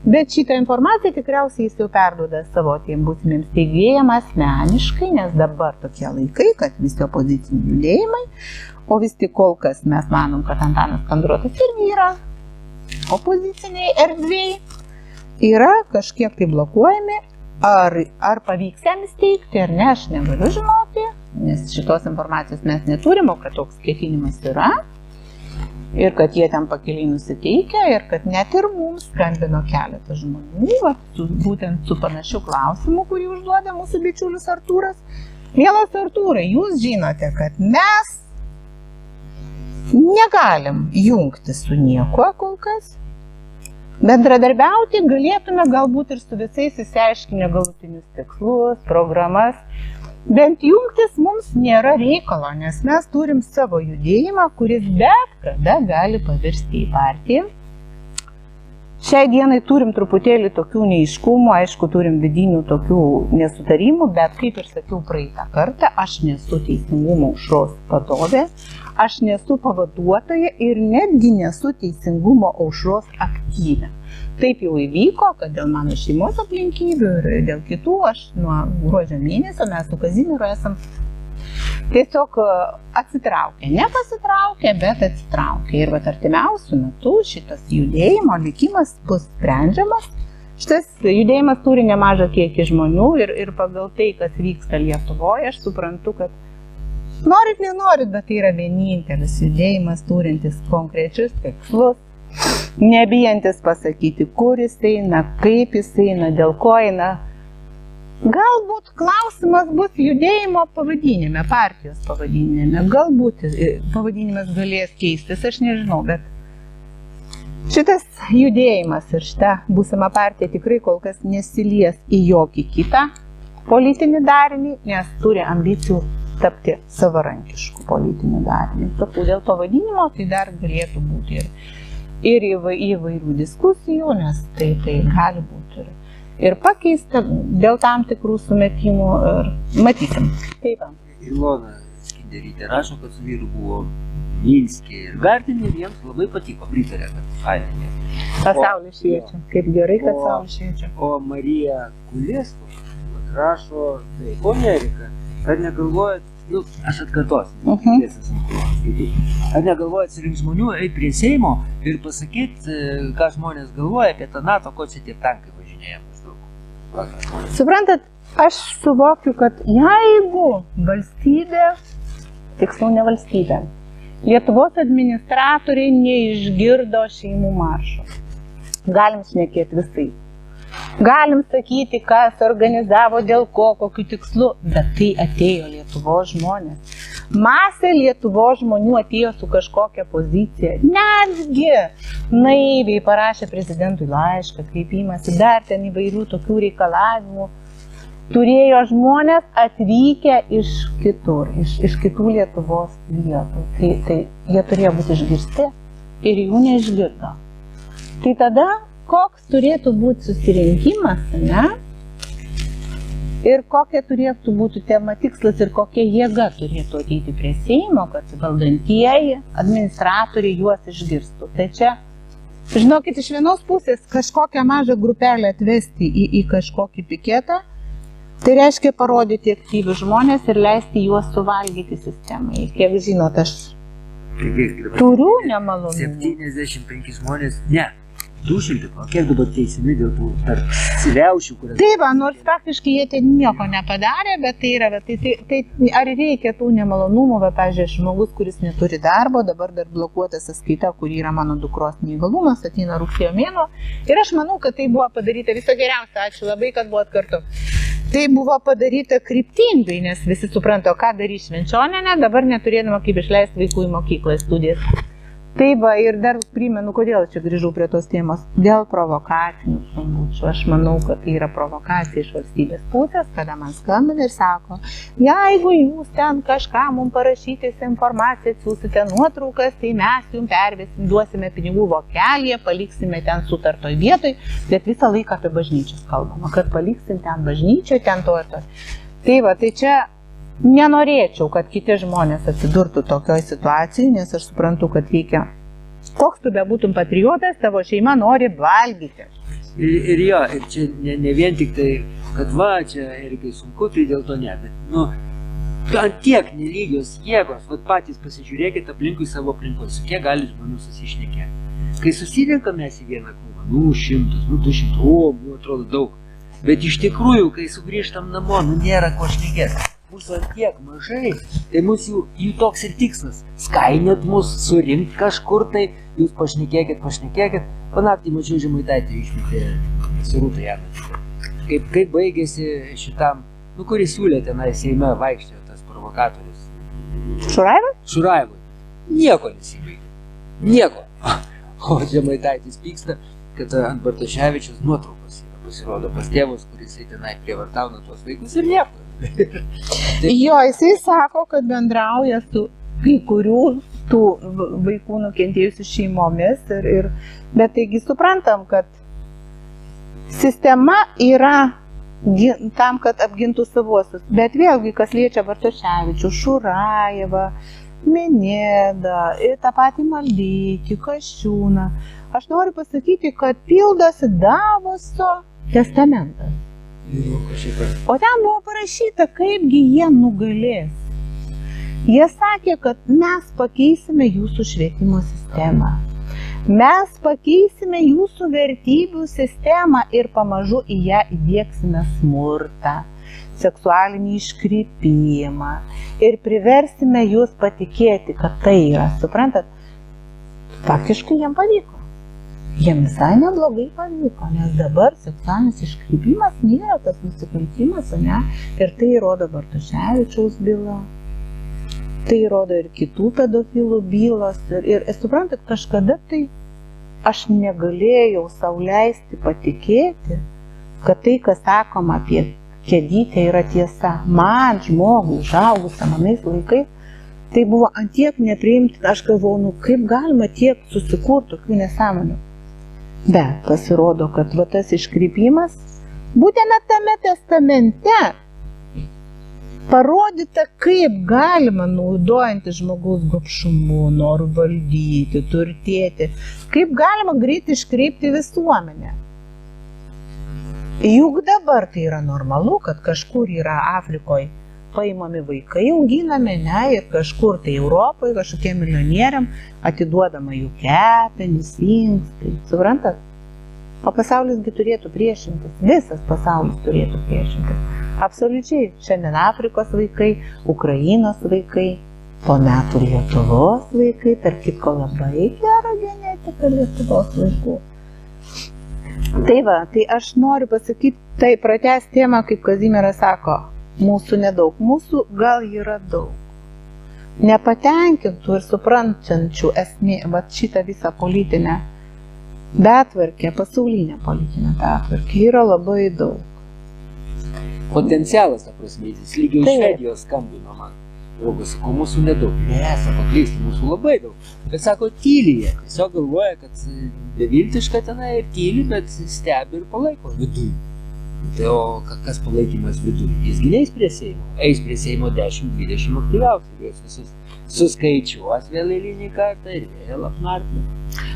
Bet šitą informaciją tikriausiai jis jau perduoda savo tiem būsimiems steigėjam asmeniškai, nes dabar tokie laikai, kad visi opoziciniai judėjimai, o vis tik kol kas mes manom, kad Antanas Kandrotas irgi yra opoziciniai erdvėjai, yra kažkiek tai blokuojami. Ar pavyks jam įsteigti, ar ne, aš negaliu žinoti, nes šitos informacijos mes neturim, o kad toks ketinimas yra. Ir kad jie ten pakeliai nusiteikia, ir kad net ir mums skambino keletą žmonių, būtent su panašiu klausimu, kurį užduoda mūsų bičiulis Artūras. Mielas Artūrai, jūs žinote, kad mes negalim jungti su niekuo kol kas. Bendradarbiauti galėtume galbūt ir su visais įsiaiškinę galutinius tikslus, programas, bent jungtis mums nėra reikalo, nes mes turim savo judėjimą, kuris bet kada gali pavirsti į partiją. Šiai dienai turim truputėlį tokių neaiškumų, aišku, turim vidinių tokių nesutarimų, bet kaip ir sakiau praeitą kartą, aš nesu Teisingumo aušros vadovė, aš nesu pavaduotoja ir netgi nesu Teisingumo aušros aktyvė. Taip jau įvyko, kad dėl mano šeimos aplinkybių ir dėl kitų, aš nuo gruodžio mėnesio mes su Kazimieru esam tiesiog atsitraukę. Ne pasitraukę, bet atsitraukę. Ir artimiausiu metu šitas judėjimo likimas bus sprendžiamas. Šitas judėjimas turi nemažą kiekį žmonių ir pagal tai, kas vyksta Lietuvoje, aš suprantu, kad norit, nenorit, bet tai yra vienintelis judėjimas turintis konkrečius tikslus, nebijantis pasakyti, kur jis eina, kaip jis eina, dėl ko eina. Galbūt klausimas bus judėjimo pavadinime, partijos pavadinime, galbūt pavadinimas galės keistis, aš nežinau, bet šitas judėjimas ir šita būsima partija tikrai kol kas nesilies į jokį kitą politinį darinį, nes turi ambicijų tapti savarankišku politiniu dariniu. Dėl pavadinimo tai dar galėtų būti ir įvairių diskusijų, nes tai gali būti ir pakeista dėl tam tikrų sumetimų ir matysim. Taip. Ilona Skinderytė rašo, kad su vyru buvo Minske ir Gardine ir jiems labai patiko, pritarė, kad fainai. Pasaulis šviečia, kaip gerai, kad saulė šviečia. O Marija Kulėsko rašo, ponia Erika, ar negalvojat Nu, aš atkartosiu. Ar negalvojat surinkti žmonių, eiti prie Seimo ir pasakyti, ką žmonės galvoja apie tą NATO, ko čia tie tankai važinėja maždaug? Suprantat, aš suvokiu, kad jeigu valstybė, tiksliau ne valstybė, Lietuvos administratoriai neišgirdo šeimų maršo, galim šnekėti visai. Galim sakyti, kas organizavo, dėl ko, kokiu tikslu, bet tai atėjo Lietuvos žmonės. Masė Lietuvos žmonių atėjo su kažkokia pozicija. Netgi naiviai parašė prezidentui laišką, kreipimąsi, dar ten įvairių tokių reikalavimų. Turėjo žmonės atvykę iš kitur, iš kitų Lietuvos vietų. Tai jie turėjo būti išgirsti ir jų neišgirdo. Tai tada koks turėtų būti susirinkimas, ne? Ir kokia turėtų būti tema tikslas ir kokia jėga turėtų ateiti prie Seimo, kad valdantieji, administratoriai juos išgirstų. Tai čia, žinokit, iš vienos pusės kažkokią mažą grupelę atvesti į kažkokį piketą, tai reiškia parodyti aktyvius žmonės ir leisti juos suvalgyti sistemai. Kiek žinot, aš turiu nemalonumų. 75 žmonės, ne. 200, o kiek dabar teisimi dėl tų tarp siliaušių, kurias... Taip, nors faktiškai jie ten nieko nepadarė, bet tai yra, tai ar reikia tų nemalonumų, bet, pavyzdžiui, žmogus, kuris neturi darbo, dabar dar blokuota sąskaita, kur yra mano dukros neįgalumas, ateina rugsėjo mėnuo, ir aš manau, kad tai buvo padaryta viso geriausia, ačiū labai, kad buvot kartu. Tai buvo padaryta kryptingai, nes visi supranto, ką darys Švenčionienė, dabar neturėdama kaip išleisti vaikų į mokyklą, į studijas. Taip, ir dar primenu, kodėl čia grįžau prie tos temos. Dėl provokacinių skambučių. Aš manau, kad tai yra provokacija iš valstybės pusės, kada man skambina ir sako, jeigu jūs ten kažką mums parašytis informaciją, atsiųsite nuotraukas, tai mes jums pervesim, duosime pinigų vokelyje, paliksime ten sutartoj vietoj, bet visą laiką apie bažnyčios kalbama, kad paliksim ten bažnyčio, ten to ir to. Tai va, tai čia nenorėčiau, kad kiti žmonės atsidurtų tokioj situacijai, nes aš suprantu, kad reikia, koks tu bebūtum patriotas, tavo šeima nori valgyti. Ir jo, ir čia ne vien tik tai, kad va, čia Erikai sunku, tai dėl to ne, bet ant tiek nelygios jėgos, vat patys pasižiūrėkit aplinkui savo aplinkoj, su kiek gali žmonių susišnekėti. Kai susirenkam mes į vieną klubą, 100, 200, atrodo daug, bet iš tikrųjų, kai sugrįžtam namo, nėra ko šnekėti. Mūsų ant tiek mažai, tai mūsų jų toks ir tikslas. Skainėt mus, surinkt kažkur tai, jūs pašnekėkit. Panaktį mačiau Žemaitaitį išmetė su Rūta Janutė. Kaip baigėsi šitam, kuris siūlė tenai Seime vaikščiojo tas provokatorius. Šuraivas? Šuraivas. Nieko nesibaigė. Nieko. O Žemaitaitis pyksta, kad ant Bartoševičiaus nuotraukos pasirodo pas tėvus, kuris tenai prievartauna tuos vaikus ir nieko. Jo, jisai sako, kad bendrauja su kai kurių tų vaikų nukentėjusių šeimomis, bet taigi suprantam, kad sistema yra tam, kad apgintų savuosius. Bet vėlgi, kas liečia Bartoševičių, Šurajevą, Menėdą, tą patį Maldeikį, Kasčiūną, aš noriu pasakyti, kad pildosi Davoso testamentas. O ten buvo parašyta, kaipgi jie nugalės. Jie sakė, kad mes pakeisime jūsų švietimo sistemą. Mes pakeisime jūsų vertybių sistemą ir pamažu į ją įdiegsime smurtą, seksualinį iškrypimą ir priversime jūs patikėti, kad tai yra. Suprantat? Faktiškai jiem pavyko. Jiem visai neblogai pavyko, nes dabar seksualinis iškrypimas nėra tas nusikaltimas, ne? Ir tai rodo Bartoševičiaus byla, tai rodo ir kitų pedofilų bylos. Ir suprantat, kažkada tai aš negalėjau sau leisti patikėti, kad tai, kas sakoma apie Kedytę, yra tiesa. Man, žmogui, užaugusiam anais laikais, tai buvo ant tiek nepriimtina. Aš galvojau, kaip galima tiek susikurti tokių nesąmonių. Bet pasirodo, kad va tas iškrypimas, būtent tame testamente parodyta, kaip galima naudojantis žmogaus gobšumu, noru valdyti, turtėti, kaip galima greit iškreipti visuomenę. Juk dabar tai yra normalu, kad kažkur yra Afrikoje paimami vaikai, auginami, ne, ir kažkur tai Europoje, kažkokiem milijonieriam atiduodama jų kepenys, inkstai, suprantat? O pasaulisgi turėtų priešintis, visas pasaulis turėtų priešintis. Absoliučiai, šiandien Afrikos vaikai, Ukrainos vaikai, po metų Lietuvos vaikai, tarp kitko labai gera genetika Lietuvos vaikų. Tai va, tai aš noriu pasakyti, tai pratęs temą, kaip Kazimieras sako, mūsų nedaug, mūsų gal yra daug. Nepatenkintų ir suprantančių esmė, va šitą visą politinę betvarkę, pasaulinę politinę betvarkę yra labai daug. Potencialas, ta prasme, jis lygiai iš Švedijos skambino man. Draugas, sako, mūsų nedaug. Ne, sako, klysti, mūsų labai daug. Bet sako, tylyje. Tiesiog galvoja, kad beviltiška tenai ir tyli, bet stebi ir palaiko viduj. Tai o kas palaikymas viduj? Jisgi neis prie Seimo. Eis prie Seimo 10-20 aktyviausiai. Juos visus suskaičiuos vėl eilinį kartą ir vėl apnarpliu.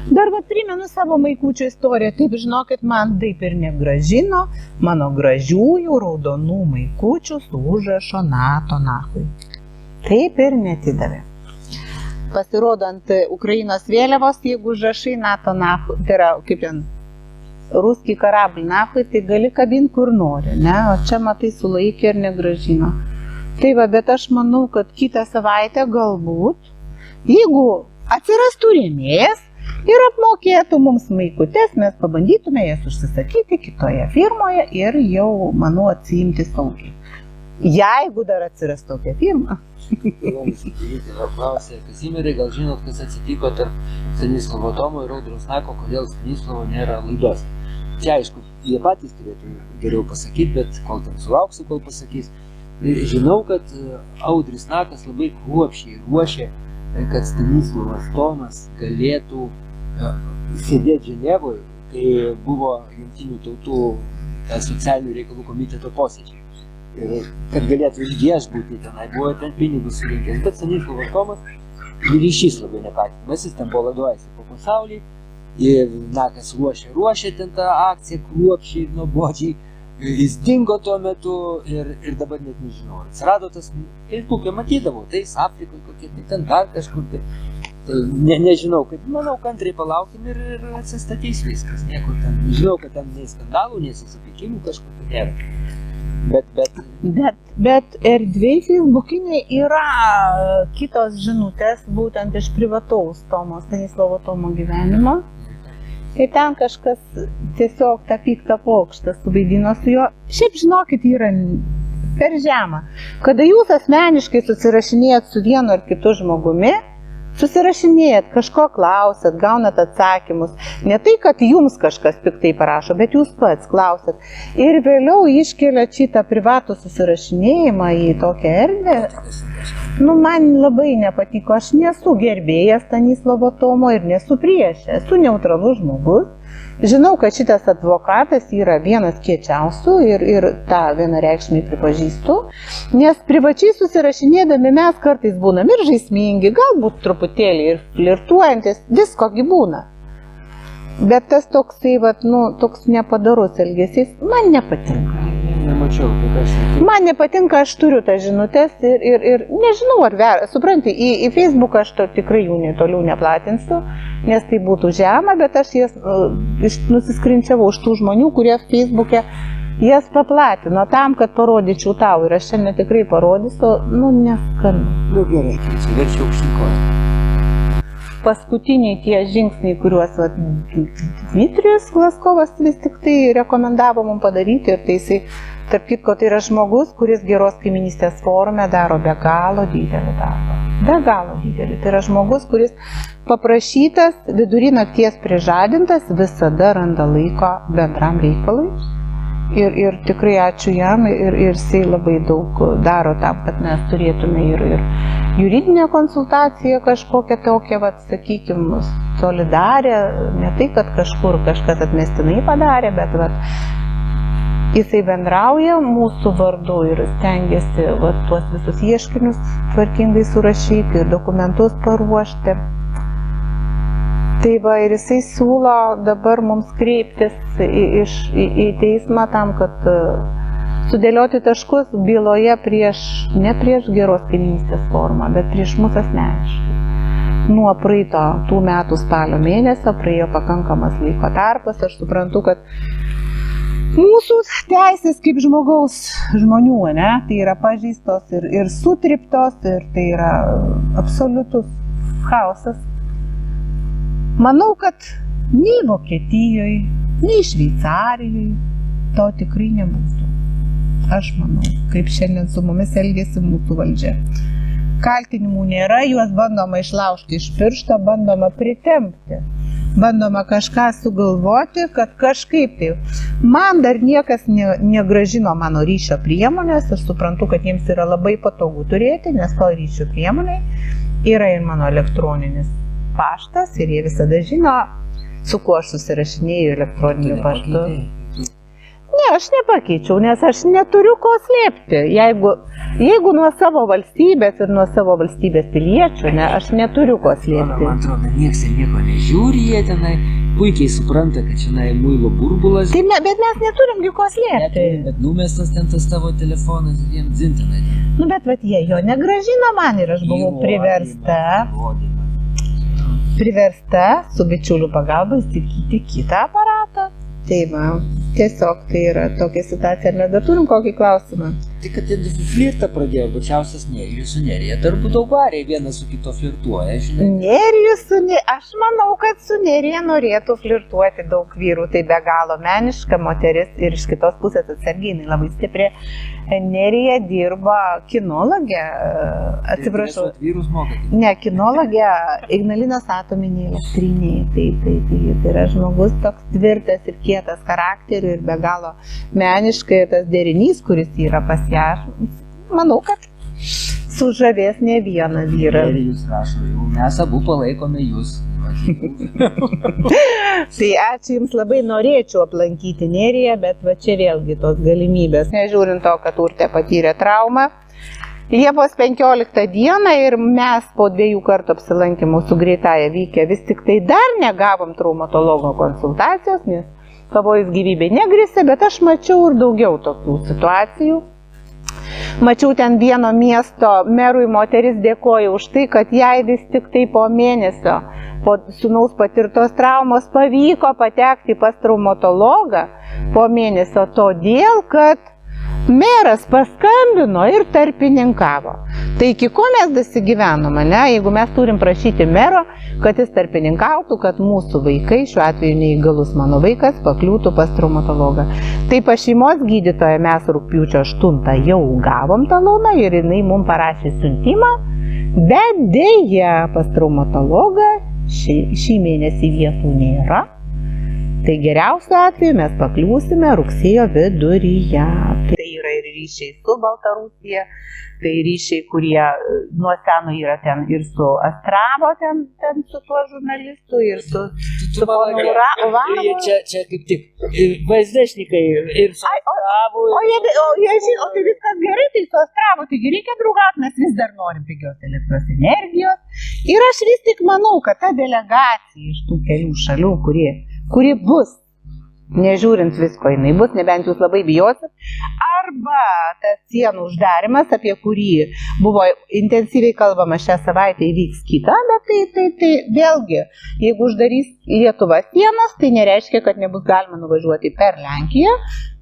Dar va primenu savo Maikučio istoriją. Taip, žinokit, man taip ir negražino mano gražiųjų raudonų Maikučių su užrašo NATO nachui. Taip ir netidavė. Pasirodo ant Ukrainos vėliavos, jeigu užrašai NATO nachui, tai yra, kaip ten, ruskį karablį nachui, tai gali kabinti kur nori, ne? O čia matai sulaikė ir negražino. Tai va, bet aš manau, kad kitą savaitę galbūt, jeigu atsirastų rėmėjas ir apmokėtų mums Maikutes, mes pabandytume jas užsisakyti kitoje firmoje ir jau, manau, atsiimti saugiai. Jeigu dar atsiras tokia firma. Klausė, Kazimierai, gal žinot, kas atsitiko tarp Stanislovo Tomo ir Audriaus Nako, kodėl Stanislovo nėra laidos. Čia, aišku, jie patys turėtų geriau pasakyti, bet kol ten sulauksiu, kol pasakys. Žinau, kad Audris Nakas labai kruopščiai ruošė, kad Stanislovas Tomas galėtų sėdėti Ženevoje, kai buvo Jungtinių tautų socialinių reikalų komiteto posėdžiai. Ir kad galėtų ilgies būti tenai, buvo ten pinigus surinkęs, bet Stanislovas Tomas ryšys labai nepatikimas, jis ten baladuojasi po pasaulį ir Nakas ruošė ten tą akciją kruopščiai ir nuobodžiai, jis dingo tuo metu ir dabar net nežinau, atsirado tas Facebook'e matydavau, tai Afrikoje kokie, tai ten dar kažkur, tai nežinau, kaip manau, kantriai palaukim ir atsistatys viskas, niekur ten, žinau, kad ten nei skandalų, nei susipykimų kažkur nėra. Bet erdvėj Facebook'iniai yra kitos žinutės, būtent iš privataus Stanislovo Tomo gyvenimo. Ir ten kažkas tiesiog tą piktą pokštą suvaidino su juo. Šiaip žinokit, yra per žemą. Kada jūs asmeniškai susirašinėjat su vienu ar kitu žmogumi, susirašinėjat, kažko klausat, gaunat atsakymus. Ne tai, kad jums kažkas piktai parašo, bet jūs pats klausat. Ir vėliau iškeliat šitą privatų susirašinėjimą į tokią erdvę. Nu, man labai nepatiko. Aš nesu gerbėjas Stanislovo Tomo ir nesu priešė. Esu neutralus žmogus. Žinau, kad šitas advokatas yra vienas kiečiausių ir tą vienareikšmiai pripažįstu, nes privačiai susirašinėdami mes kartais būnam ir žaismingi, galbūt truputėlį ir flirtuojantis, viskogi būna. Bet tas toksai, toks nepadarus elgesys man nepatinka. Nemačiau, kaip aš sakiau. Man nepatinka, aš turiu tas žinutės ir nežinau, ar supranti, į Facebooką aš tikrai jų toliau neplatinsiu, nes tai būtų žema, bet aš jas nusiskrinčiavau iš tų žmonių, kurie Facebook'e jas paplatino tam, kad parodyčiau tau ir aš šiandien tikrai parodysiu, neskanu. Gerai, verčiau aukštinkoją. Paskutiniai tie žingsniai, kuriuos Dmitrijus Glaskovas vis tik tai rekomendavo mums padaryti ir tai jisai, tarp kitko, tai yra žmogus, kuris geros kaiminystės forume daro be galo didelį darbą. Be galo didelį. Tai yra žmogus, kuris paprašytas, vidury nakties prižadintas, visada randa laiko bendram reikalui. Ir tikrai ačiū jam ir jisai labai daug daro tam, kad mes turėtume ir juridinę konsultaciją kažkokią tokią, sakykime, solidarę, ne tai, kad kažkur kažkas atmestinai padarė, bet jisai bendrauja mūsų vardu ir stengiasi tuos visus ieškinius tvarkingai surašyti ir dokumentus paruošti. Tai va, ir jisai siūlo dabar mums kreiptis į teismą tam, kad sudėlioti taškus byloje ne prieš geros kaimynystės formą, bet prieš mus asmeniškai. Nuo praeito tų metų spalio mėnesio praėjo pakankamas laiko tarpas. Aš suprantu, kad mūsų teisės kaip žmonių, ne, tai yra pažeistos ir sutriptos, ir tai yra absoliutus chaosas. Manau, kad nei Vokietijoje, nei Šveicarijoje to tikrai nebūtų. Aš manau, kaip šiandien su mumis elgėsi mūsų valdžia. Kaltinimų nėra, juos bandoma išlaužti iš piršto, bandoma pritempti, bandoma kažką sugalvoti, kad kažkaip tai. Man dar niekas negrąžino mano ryšio priemonės, aš suprantu, kad jiems yra labai patogu turėti, nes to ryšio priemonė yra ir mano elektroninis paštas ir jie visada žino, su kuo aš susirašinėju elektroniniu paštu. Ne, aš nepakeičiau, nes aš neturiu ko slėpti. Jeigu nuo savo valstybės ir nuo savo valstybės piliečių, ne, aš neturiu ko slėpti. Man atrodo, nieks ir nieko nežiūri, jie tenai puikiai supranta, kad čia muilo burbulas. Tai bet mes neturim gi ko slėpti. Bet numestas ten tas tavo telefonas ir jiems dzintinai. Nu, bet jie jo negrąžino man ir aš buvau priversta su bičiulių pagalba įsigyti kitą aparatą. Tai va, tiesiog tai yra tokia situacija, ar mes dar turim kokį klausimą? Tai kad flirtą pradėjo, bačiausias Nerijus su Nerija, tarp daug variai vienas su kito flirtuoja, žinai. Nerijus su Nerija, aš manau, kad su Nerija norėtų flirtuoti daug vyrų, tai be galo meniška moteris ir iš kitos pusės atsargiai, jinai labai stipri. Nerija dirba kinologė, atsiprašau. Vyrus mokyti? Ne, kinologė Ignalinos atominėje elektrinėje, tai yra žmogus toks tvirtas ir kietas charakteriu ir be galo meniškai ir tas derinys, kuris yra pas ją, manau, kad sužavės ne vieną vyrą. Nerijus rašo, jau mes abu palaikome jūs. Tai ačiū Jums labai, norėčiau aplankyti Neriją, bet va čia vėlgi tos galimybės. Nežiūrint to, kad Urtė patyrė traumą. Liepos 15 dieną ir mes po 2 kartų apsilankymų su greitąja vykę vis tik tai dar negavom traumatologo konsultacijos, nes pavojus gyvybei negrėsė, bet aš mačiau ir daugiau tokių situacijų. Mačiau ten vieno miesto merui moteris dėkoja už tai, kad jai vis tik tai po mėnesio po sūnaus patirtos traumos pavyko patekti pas traumatologą po mėnesio todėl, kad meras paskambino ir tarpininkavo. Tai iki ko mes dasigyvenome, ne? Jeigu mes turim prašyti mero, kad jis tarpininkautų, kad mūsų vaikai, šiuo atveju neįgalus mano vaikas, pakliūtų pas traumatologą. Tai pas šeimos gydytoją mes rugpjūčio 8 jau gavom taloną ir jinai mums parašė siuntimą, bet dėja pas traumatologą šį mėnesį vietų nėra. Tai geriausiu atveju mes pakliūsime rugsėjo viduryje. Tai yra ir ryšiai su Baltarusija, tai ryšiai, kurie nuo seno yra ten ir su Astravo, ten su tuo žurnalistu, ir su ponu Uvarovu. Čia kaip tik vaizdašnikai ir su Astravu. O tai viskas gerai, tai su Astravu, taigi reikia draugauti, mes vis dar norim pigios elektros energijos. Ir aš vis tik manau, kad ta delegacija iš tų kelių šalių, kuri bus, nežiūrint visko, jinai bus, nebent jūs labai bijosit, arba tas sienų uždarimas, apie kurį buvo intensyviai kalbama šią savaitę, įvyks kitą, bet tai vėlgi, jeigu uždarys Lietuva sienas, tai nereiškia, kad nebus galima nuvažiuoti per Lenkiją,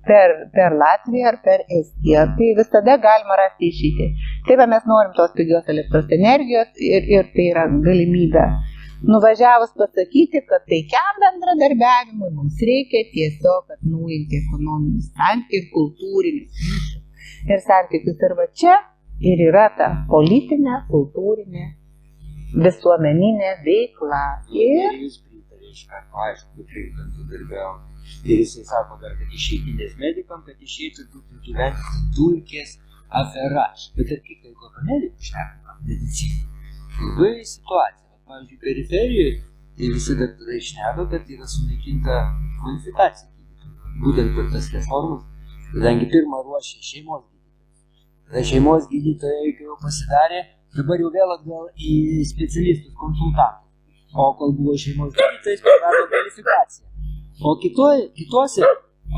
per Latviją ar per Estiją. Tai visada galima rasti išeitį. Taip, mes norim tos pigios elektros energijos ir tai yra galimybė. Nuvažiavus pasakyti, kad taikiam bendradarbiavimui mums reikia tiesiog atnaujinti ekonominius santykius ir kultūrinius ir santykius. Ir va čia ir yra ta politinė, kultūrinė, visuomeninė veikla. Ir jis pritarė iš karto, aišku, kaip reikia bendradarbiauti. Ir jisai sako dar, kad išeitinės medikam, kad išeitų gyventi dulkės afera. Bet ir kiek laiko medikų šneka medicinai. Labai situacija. Pavyzdžiui, periferijoje tai visi daktarai šneka, kad yra sunaikinta kvalifikacija gydytojų. Būtent per tas reformas, kadangi pirmą ruošė šeimos gydytojai. Tada šeimos gydytojai jau pasidarė, dabar jau vėl atgal į specialistus, konsultantus. O kol buvo šeimos gydytojai, prarado kvalifikaciją. O kitose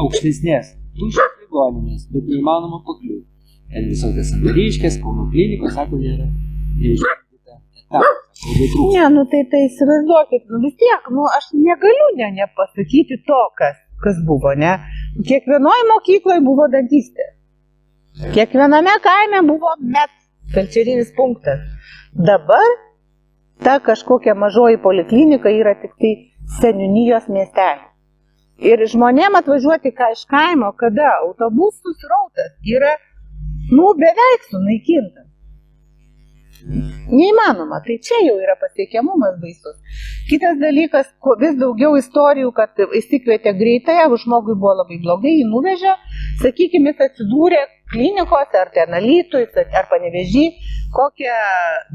aukštesnės tuščios ligoninės, bet neįmanoma pakliūti. Ten visokios sandariškės, Kauno klinikos, sako, nėra neišpildyta etapą. Ne, nu tai įsivaizduokit, nu vis tiek, nu aš negaliu nepasakyti to, kas buvo, ne. Kiekvienoje mokykloje buvo dantistė. Kiekviename kaime buvo felčerinis punktas. Dabar ta kažkokia mažoji poliklinika yra tik tai seniūnijos miestelė. Ir žmonėm atvažiuoti iš kaimo, kada autobusų srautas yra, beveik sunaikintas. Neįmanoma, tai čia jau yra pasiekiamumas baisus. Kitas dalykas, vis daugiau istorijų, kad įsikvietė greitąją, žmogui buvo labai blogai, jį nuvežė, sakykime, jis atsidūrė klinikose, ar ten Alytuj, ar Panevėžy, kokią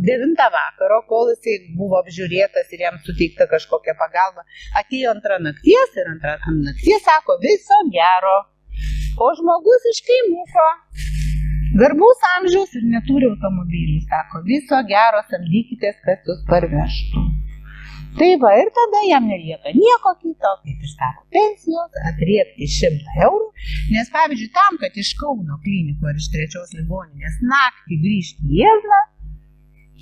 9 vakaro, kol jisai buvo apžiūrėtas ir jam suteikta kažkokia pagalba. Atėjo antrą nakties ir antrą nakties sako, viso gero. O žmogus iš kaimuko, garbaus amžiaus ir neturi automobilių, sako, viso gero, samdykitės, kas jūs parvežtų. Tai va, ir tada jam nelieka nieko kito, kaip ir sako, pensijos, atriekti 100 eurų, nes pavyzdžiui, tam, kad iš Kauno klinikų ar iš 3 ligoninės naktį grįžti į Jiezną,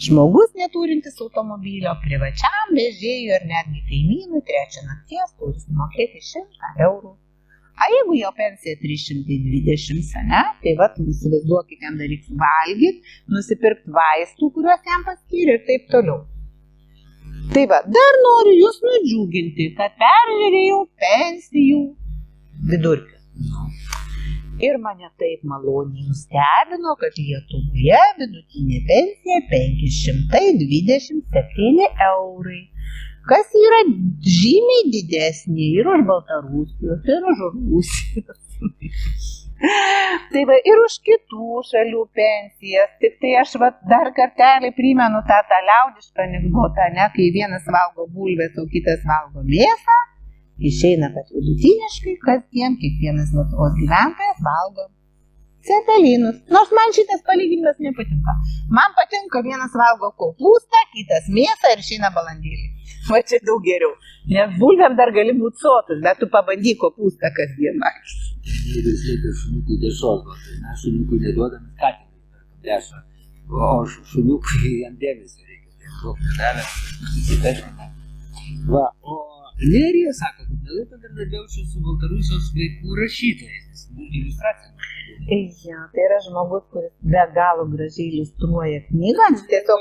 žmogus neturintis automobilio privačiam vežėjui ar netgi kaimynui 3 nakties turi sumokėti 100 eurų. A jeigu jo pensija 320, ne, tai va, įsivaizduokit, jam dar reiks valgyti, nusipirkti vaistų, kuriuos jam paskyrė ir taip toliau. Tai va, dar noriu jūs nudžiuginti, kad peržiūrėjau pensijų vidurkį. Ir mane taip maloniai nustebino, kad Lietuvoje vidutinė pensija 527 eurai. Kas yra žymiai didesnė ir už Baltarusijos, ir už Rusijos. Tai va, ir už kitų šalių pensijas. Tik tai aš dar kartelį primenu tą liaudišką anekdotą, ne, kai vienas valgo bulves, o kitas valgo mėsą, išeina, kad vidutiniškai kasdien kiekvienas Lietuvos gyventojas valgo cepelinus. Nors man šitas palyginimas nepatinka. Man patinka, vienas valgo kopūstą, kitas mėsą ir išeina balandėlį. Va čia daug geriau. Nes bulvėm dar gali būti sotus, bet tu pabandyk kopūstą kasdien valgyti. Jeigu slėpia šuniukui dešos, mes šuniukui neduodame skatinimą, dešą, o šuniukui jam dėmesio reikia. Tai daug nedavę, susipeškime. Va, o Nerija sako, kad mielai bendradarbiaučiau su Baltarusijos vaikų rašytojais, nes iliustracija. Ja, tai yra žmogus, kuris be galo gražiai iliustruoja knygą. Tiesiog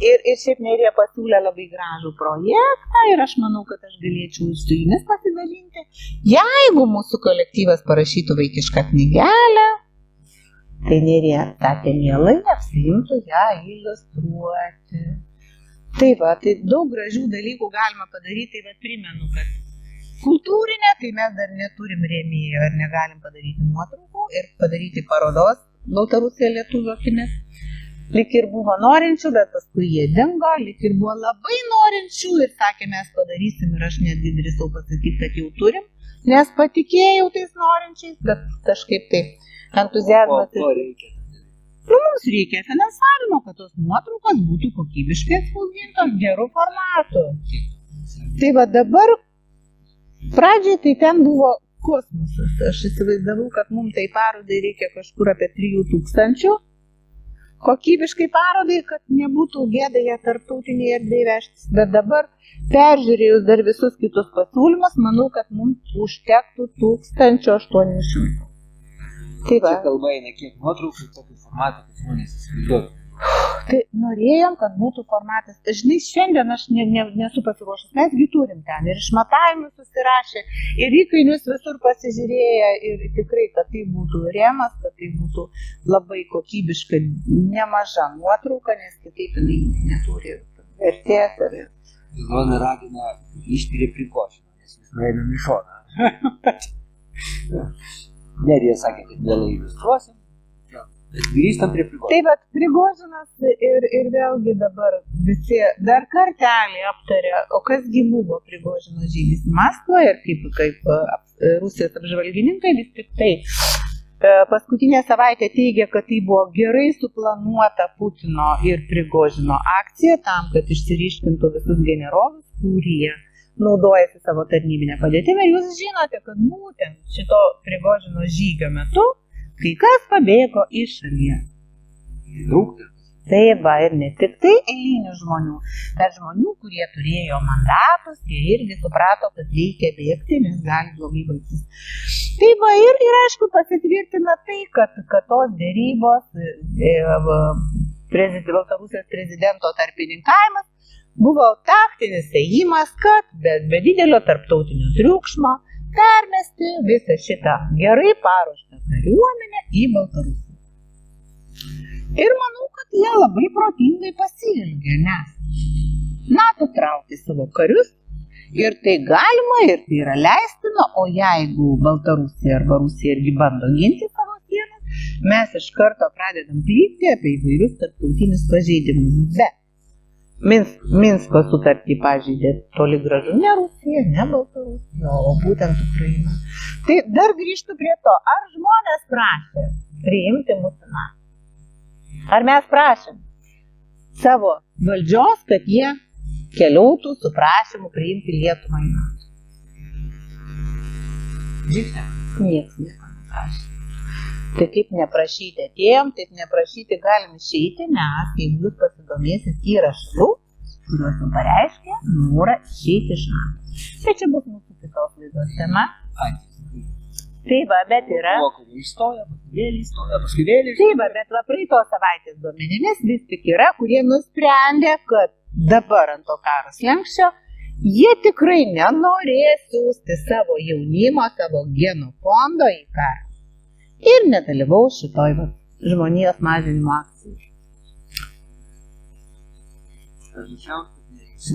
ir šiaip Nerija pasiūlė labai gražų projektą ir aš manau, kad aš galėčiau su jumis pasidalinti. Jeigu mūsų kolektyvas parašytų vaikišką knygelę, tai Nerija sakė, mielai apsiimtų ją iliustruoti. Tai va, tai daug gražių dalykų galima padaryti, bet primenu, kad kultūrinė, tai mes dar neturim rėmėjo ir negalim padaryti nuotraukų ir padaryti parodos Baltarusija lietuvių akimis. Lik ir buvo norinčių, bet paskui jie dingo, lik ir buvo labai norinčių ir sakė, mes padarysim ir aš netgi drįsau pasakyti, kad jau turim, nes patikėjau tais norinčiais, bet kažkaip taip entuziazmas. Ko reikia? Mums reikia finansavimo, kad tos nuotraukos būtų kokybiškai atspausdintos gerų formatų. Tai va dabar pradžiai tai ten buvo kosmosas. Aš įsivaizdavau, kad mums tai parodai reikia kažkur apie 3000. Kokybiškai parodai, kad nebūtų gėda ją tarptautinėje erdvėje vežtis. Bet dabar, peržiūrėjus dar visus kitus pasiūlymus, manau, kad mums užtektų 1800. Tai va. Čia kalba eina kiek nuotraukų, tokį formatą, kad žmonės įsivaizduotų. Tai norėjom, kad būtų formatas. Žinai, šiandien aš nesu pasiruošęs, mesgi turim ten ir išmatavimus susirašę, ir įkainius visur pasižiūrėję, ir tikrai, kad tai būtų rėmas, kad tai būtų labai kokybiška, nemaža nuotrauka, nes kitaip jinai neturi vertės. Ilona ragina ištirė Prigožiną, nes vis nueinam į šoną. Nerija sakė, kad vėlai iliustruosim. Grįžtam prie Prigožino. Tai bet Prigožinas ir vėlgi dabar visi dar kartelį aptarė, o kasgi buvo Prigožino žygis Maskvoje ir kaip Rusijos apžvalgininkai vis tik tai paskutinę savaitę teigia, kad tai buvo gerai suplanuota Putino ir Prigožino akcija tam, kad išsiryškintų visus generolus, kurie naudojasi savo tarnybinę padėtimą. Jūs žinote, kad būtent šito Prigožino žygio metu kai kas pabėgo iš šalies. Daug. Taip, va, ir ne tik tai eilinių žmonių, bet žmonių, kurie turėjo mandatus, jie irgi suprato, kad reikia bėgti, nes gali blogai baigtis. Taip, va, ir aišku pasitvirtina tai, kad tos dėrybos, Baltarusijos prezidento tarpininkavimas buvo taktinis ėjimas, kad be didelio tarptautinio triukšmo permesti visą šitą gerai paruoštą kariuomenę į Baltarusiją. Ir manau, kad jie labai protingai pasielgė, nes NATO traukė savo karius ir tai galima ir tai yra leistina, o jeigu Baltarusija arba Rusija irgi bando ginti savo sienas, mes iš karto pradedam klykti apie įvairius tarptautinius pažeidimus. Bet Minsko sutartį pažeidė toli gražu ne Rusija, ne Baltarusija, o būtent Ukraina. Tai dar grįžtu prie to, ar žmonės prašė priimti mūsų NATO? Ar mes prašėm savo valdžios, kad jie keliautų su prašymu priimti Lietuvą į NATO? Niekas nieko neprašė. Tai kaip neprašyti atėjom, taip neprašyti galim išeiti, nes jeigu jūs pasidomėsit yra šalių, kurios jums pareiškė norą išeiti iš NATO. Tai čia bus mūsų kitos laidos tema. Taip, bet yra. Taip, bet praeitos savaitės duomenimis vis tik yra, kurie nusprendė, kad dabar ant to karo slenksčio jie tikrai nenorės siųsti savo jaunimo, savo genų fondo į karą. Ir nedalyvaus šitoj žmonijos mažinimo akcijai.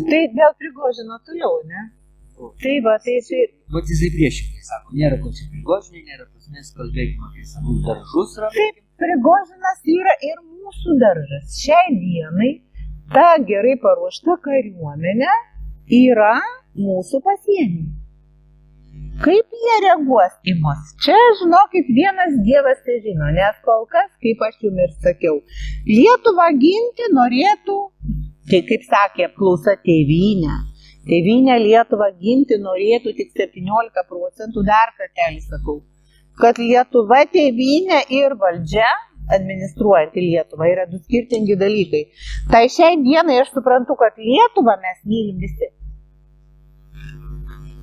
Tai dėl Prigožino toliau, ne? Tai va, tai čia... Vat jisai priešingai sako, nėra ko čia Prigožinai, nėra prasmės, kalbėkime apie savus daržus. Taip, Prigožinas yra ir mūsų daržas. Šiai dienai ta gerai paruošta kariuomenė yra mūsų pasienį. Kaip jie reaguos į mus? Čia, žinokit, vienas Dievas tai žino, nes kol kas, kaip aš jums ir sakiau, Lietuvą ginti norėtų, tai kaip sakė apklausa tėvynę. Tėvynę Lietuvą ginti norėtų tik 17%, dar kartelį sakau, kad Lietuva, tėvynė ir valdžia, administruojanti Lietuvą, yra du skirtingi dalykai. Tai šiai dienai aš suprantu, kad Lietuvą mes mylim visi.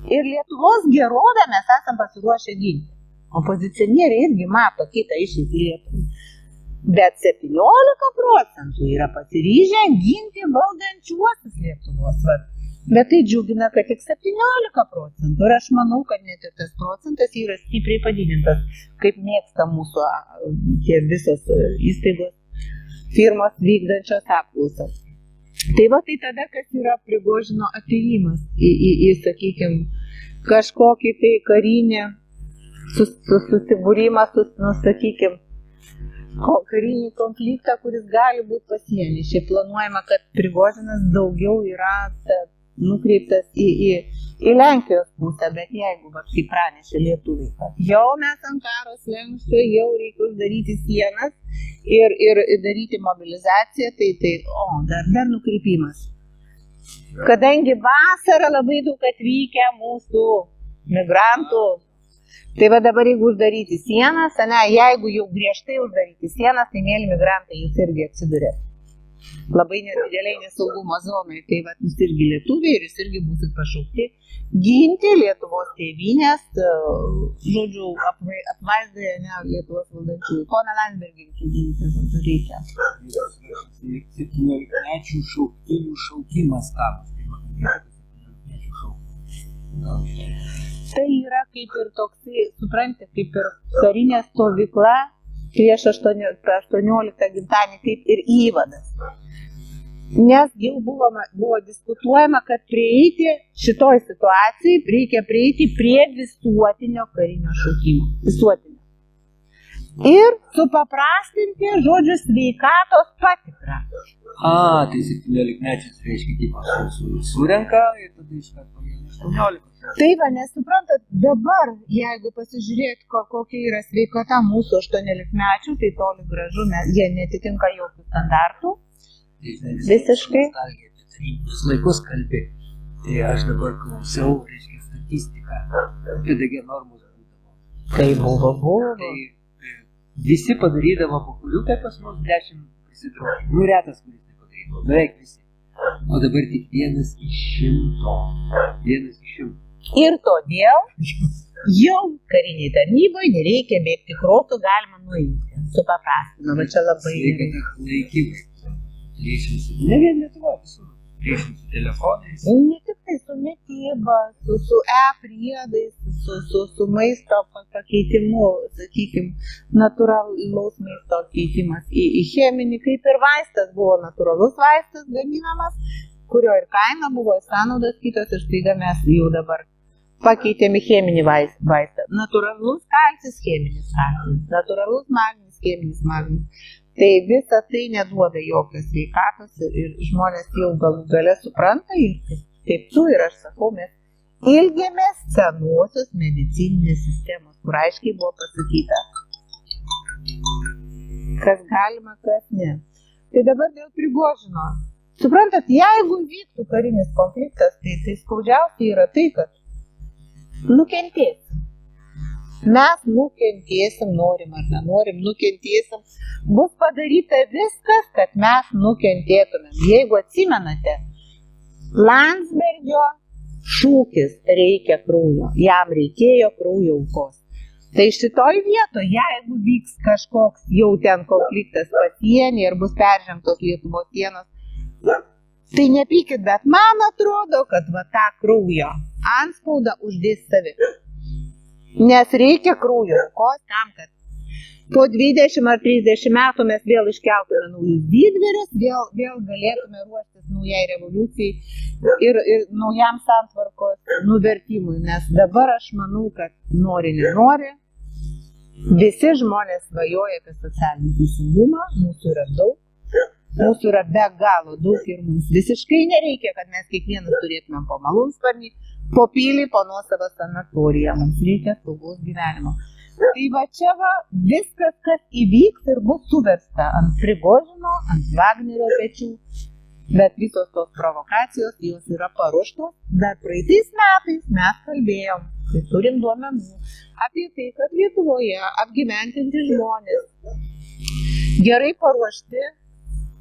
Ir Lietuvos gerovę mes esam pasiruošę ginti. Opozicionieriai irgi mato kitą išeitį Lietuvą. Bet 17% yra pasiryžę ginti valdančiuosius Lietuvos. Bet tai džiugina, kad tik 17%. Ir aš manau, kad net ir tas procentas yra stipriai padidintas, kaip mėgsta mūsų visos įstaigos firmos vykdančios apklausas. Tai va, tai tada, kas yra Prigožino atėjimas į sakykime, kažkokį tai karinį susibūrimą, sakykime, karinį konfliktą, kuris gali būti pasienį. Šiaip planuojama, kad Prigožinas daugiau yra nukreiptas į Lenkijos pusę, bet jeigu, kaip pranešė lietuviai, kad jau mes ant karo slenksčio, jau reikia uždaryti sienas ir daryti mobilizaciją, tai dar nukreipimas. Kadangi vasarą labai daug atvykę mūsų migrantų, tai va dabar jeigu uždaryti sienas, jeigu jau griežtai uždaryti sienas, tai mėly migrantai jūs irgi atsiduria labai nedideliai nesaugumo zonai, tai va jūs irgi lietuviai ir jūs irgi būsit pašaukti ginti Lietuvos tėvynės, žodžiu, apvaizdoje Lietuvos valdančiųjų. Pone Landsbergį ginti, reikia. 17-mečių šauktinių šaukimas kabas. Tai yra kaip ir toksai, suprantate, kaip ir karinė stovykla prieš 18 gimtadienį, kaip ir įvadas. Nes jau buvo diskutuojama, kad prieiti šitoj situacijai reikia prieiti prie visuotinio karinio šaukimo. Visuotinio. Ir supaprastinti, žodžiu, sveikatos patikrą. Tai 17-mečius reiškia, kaip surenka ir tada iš karto 18. Tai va, nesuprantat, dabar, jeigu pasižiūrėt, kokia yra sveikata mūsų 18-mečių, tai toli gražu, jie netitinka jokių standartų. Visiškai. Jūs laikus kalbė. Tai aš dabar klausiau, reiškia, statistiką, apie DG normos būdavo. Tai buvo. Tai visi padarydavo po kuriukę pas mus 10 prisidrožų. Nu, retas, kuris nepadarydavo, beveik visi. O dabar tik 1 iš 100. 1 iš 100. Ir todėl jau kariniai tarnybai nereikia bėgti krotų, galima nuimti. Supaprastinu, va čia labai gerai. Laikymai. Ryšiausi. Ne vien Lietuvoje, visur. Ryšiausi telefonais. Ne tik tai su mityba, su priedais, su maisto pakeitimu, sakykime, natūralaus maisto keitimas į cheminį, kaip ir vaistas buvo natūralus vaistas gaminamas, kurio ir kaina buvo, ir sąnaudos kitos, ir staiga mes jau dabar pakeitėme cheminį vaistą. Natūralus kalcis, cheminis kalcis, natūralus magnis, cheminis magnis. Tai visa tai neduoda jokios sveikatos ir žmonės jau galų gale supranta ir kaip tu ir aš sakau, mes ilgėmės senosios medicininės sistemos, kur aiškiai buvo pasakyta, kas galima, kas ne. Tai dabar dėl Prigožino. Suprantat, jeigu vyktų karinis konfliktas, tai skaudžiausiai yra tai, kad nukentėsim. Mes nukentėsim, norim ar nenorim, nukentėsim. Bus padaryta viskas, kad mes nukentėtumėm. Jeigu atsimenate, Landsbergio šūkis reikia kraujo, jam reikėjo kraujo aukos. Tai šitoj vietoje, jeigu vyks kažkoks jau ten konfliktas pasienį ir bus peržengtos Lietuvos sienos, tai nepykit, bet man atrodo, kad va tą kraujo antspaudą uždės savi. Nes reikia kraujo aukos tam, kad po 20 ar 30 metų mes vėl iškeltume naujus didvyrius, vėl galėtume ruoštis naujai revoliucijai ir naujam santvarkos nuvertimui. Nes dabar aš manau, kad nori, nenori, visi žmonės svajoja apie socialinį teisingumą, mūsų yra daug. Mūsų yra be galo daug ir mums visiškai nereikia, kad mes kiekvienas turėtumėm po malūnsparnį, po pilį, po nuosavą sanatoriją. Mums reikia saugaus gyvenimo. Tai va čia va viskas, kas įvyks ir bus suversta ant Prigožino, ant Vagnerio pečių. Bet visos tos provokacijos, jos yra paruoštos. Dar praeitais metais mes kalbėjom, kai turim duomenų apie tai, kad Lietuvoje apgyventinti žmonės, gerai paruošti,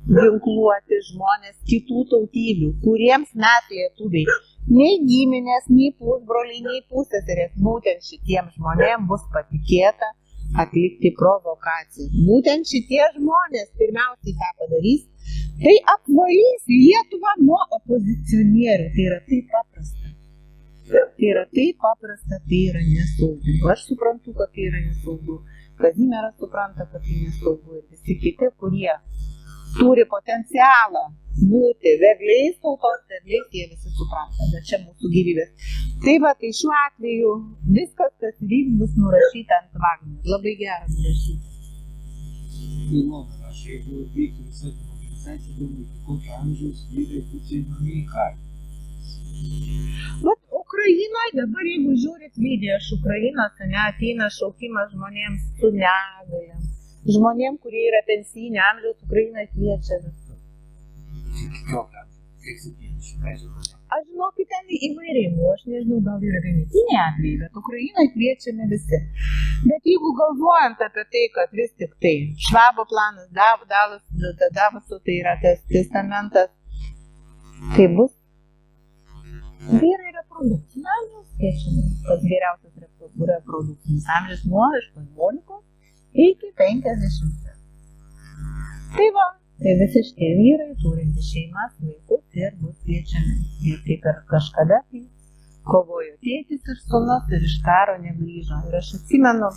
ginkluoti žmonės kitų tautybių, kuriems mes lietuviai nei giminės, nei pusbroliai, nei pusseserės, būtent šitiems žmonėms bus patikėta atlikti provokacijas. Būtent šitie žmonės pirmiausiai ką padarys, tai apvalys Lietuvą nuo opozicionierių. Tai yra taip paprasta. Tai yra nesaugu. Aš suprantu, kad tai yra nesaugu. Kazimieras supranta, kad tai nesaugu. Ir visi kiti, kurie turi potencialą būti vedliais, tautos vedliais, jie visi supranta, bet čia mūsų gyvybės. Tai va, tai šiuo atveju viskas, kas vyks, bus nurašyta ant Vagnerio. Labai gera nurašyta. Aš jeigu vyktų visą mobilizaciją, galbūt kokio amžiaus vyrai būtų įmami į karą. Bet Ukrainoje dabar, jeigu žiūrit video iš Ukrainos, ateina šaukimas žmonėms su negalėm. Žmonėm, kurie yra pensijinio amžiaus, Ukraina kviečia visus. Aš žinokit, ten įvairiai, aš nežinau, gal yra vienetiniai atvejai, bet Ukrainoje kviečiame visi. Bet jeigu galvojant apie tai, kad vis tik tai Švabo planas, Davoso, tai yra tas testamentas, tai bus vyrai reprodukcinio amžiaus kviečiami, tas geriausias reprodukcinis amžius nuo 18 iki 50. Tai va, tai visi šitie vyrai turinti šeimas, vaikus ir bus kviečiami. Ir kaip ir kažkada tai kovojo tėtis ir sūnus ir iš karo negrįžo. Ir aš atsimenu,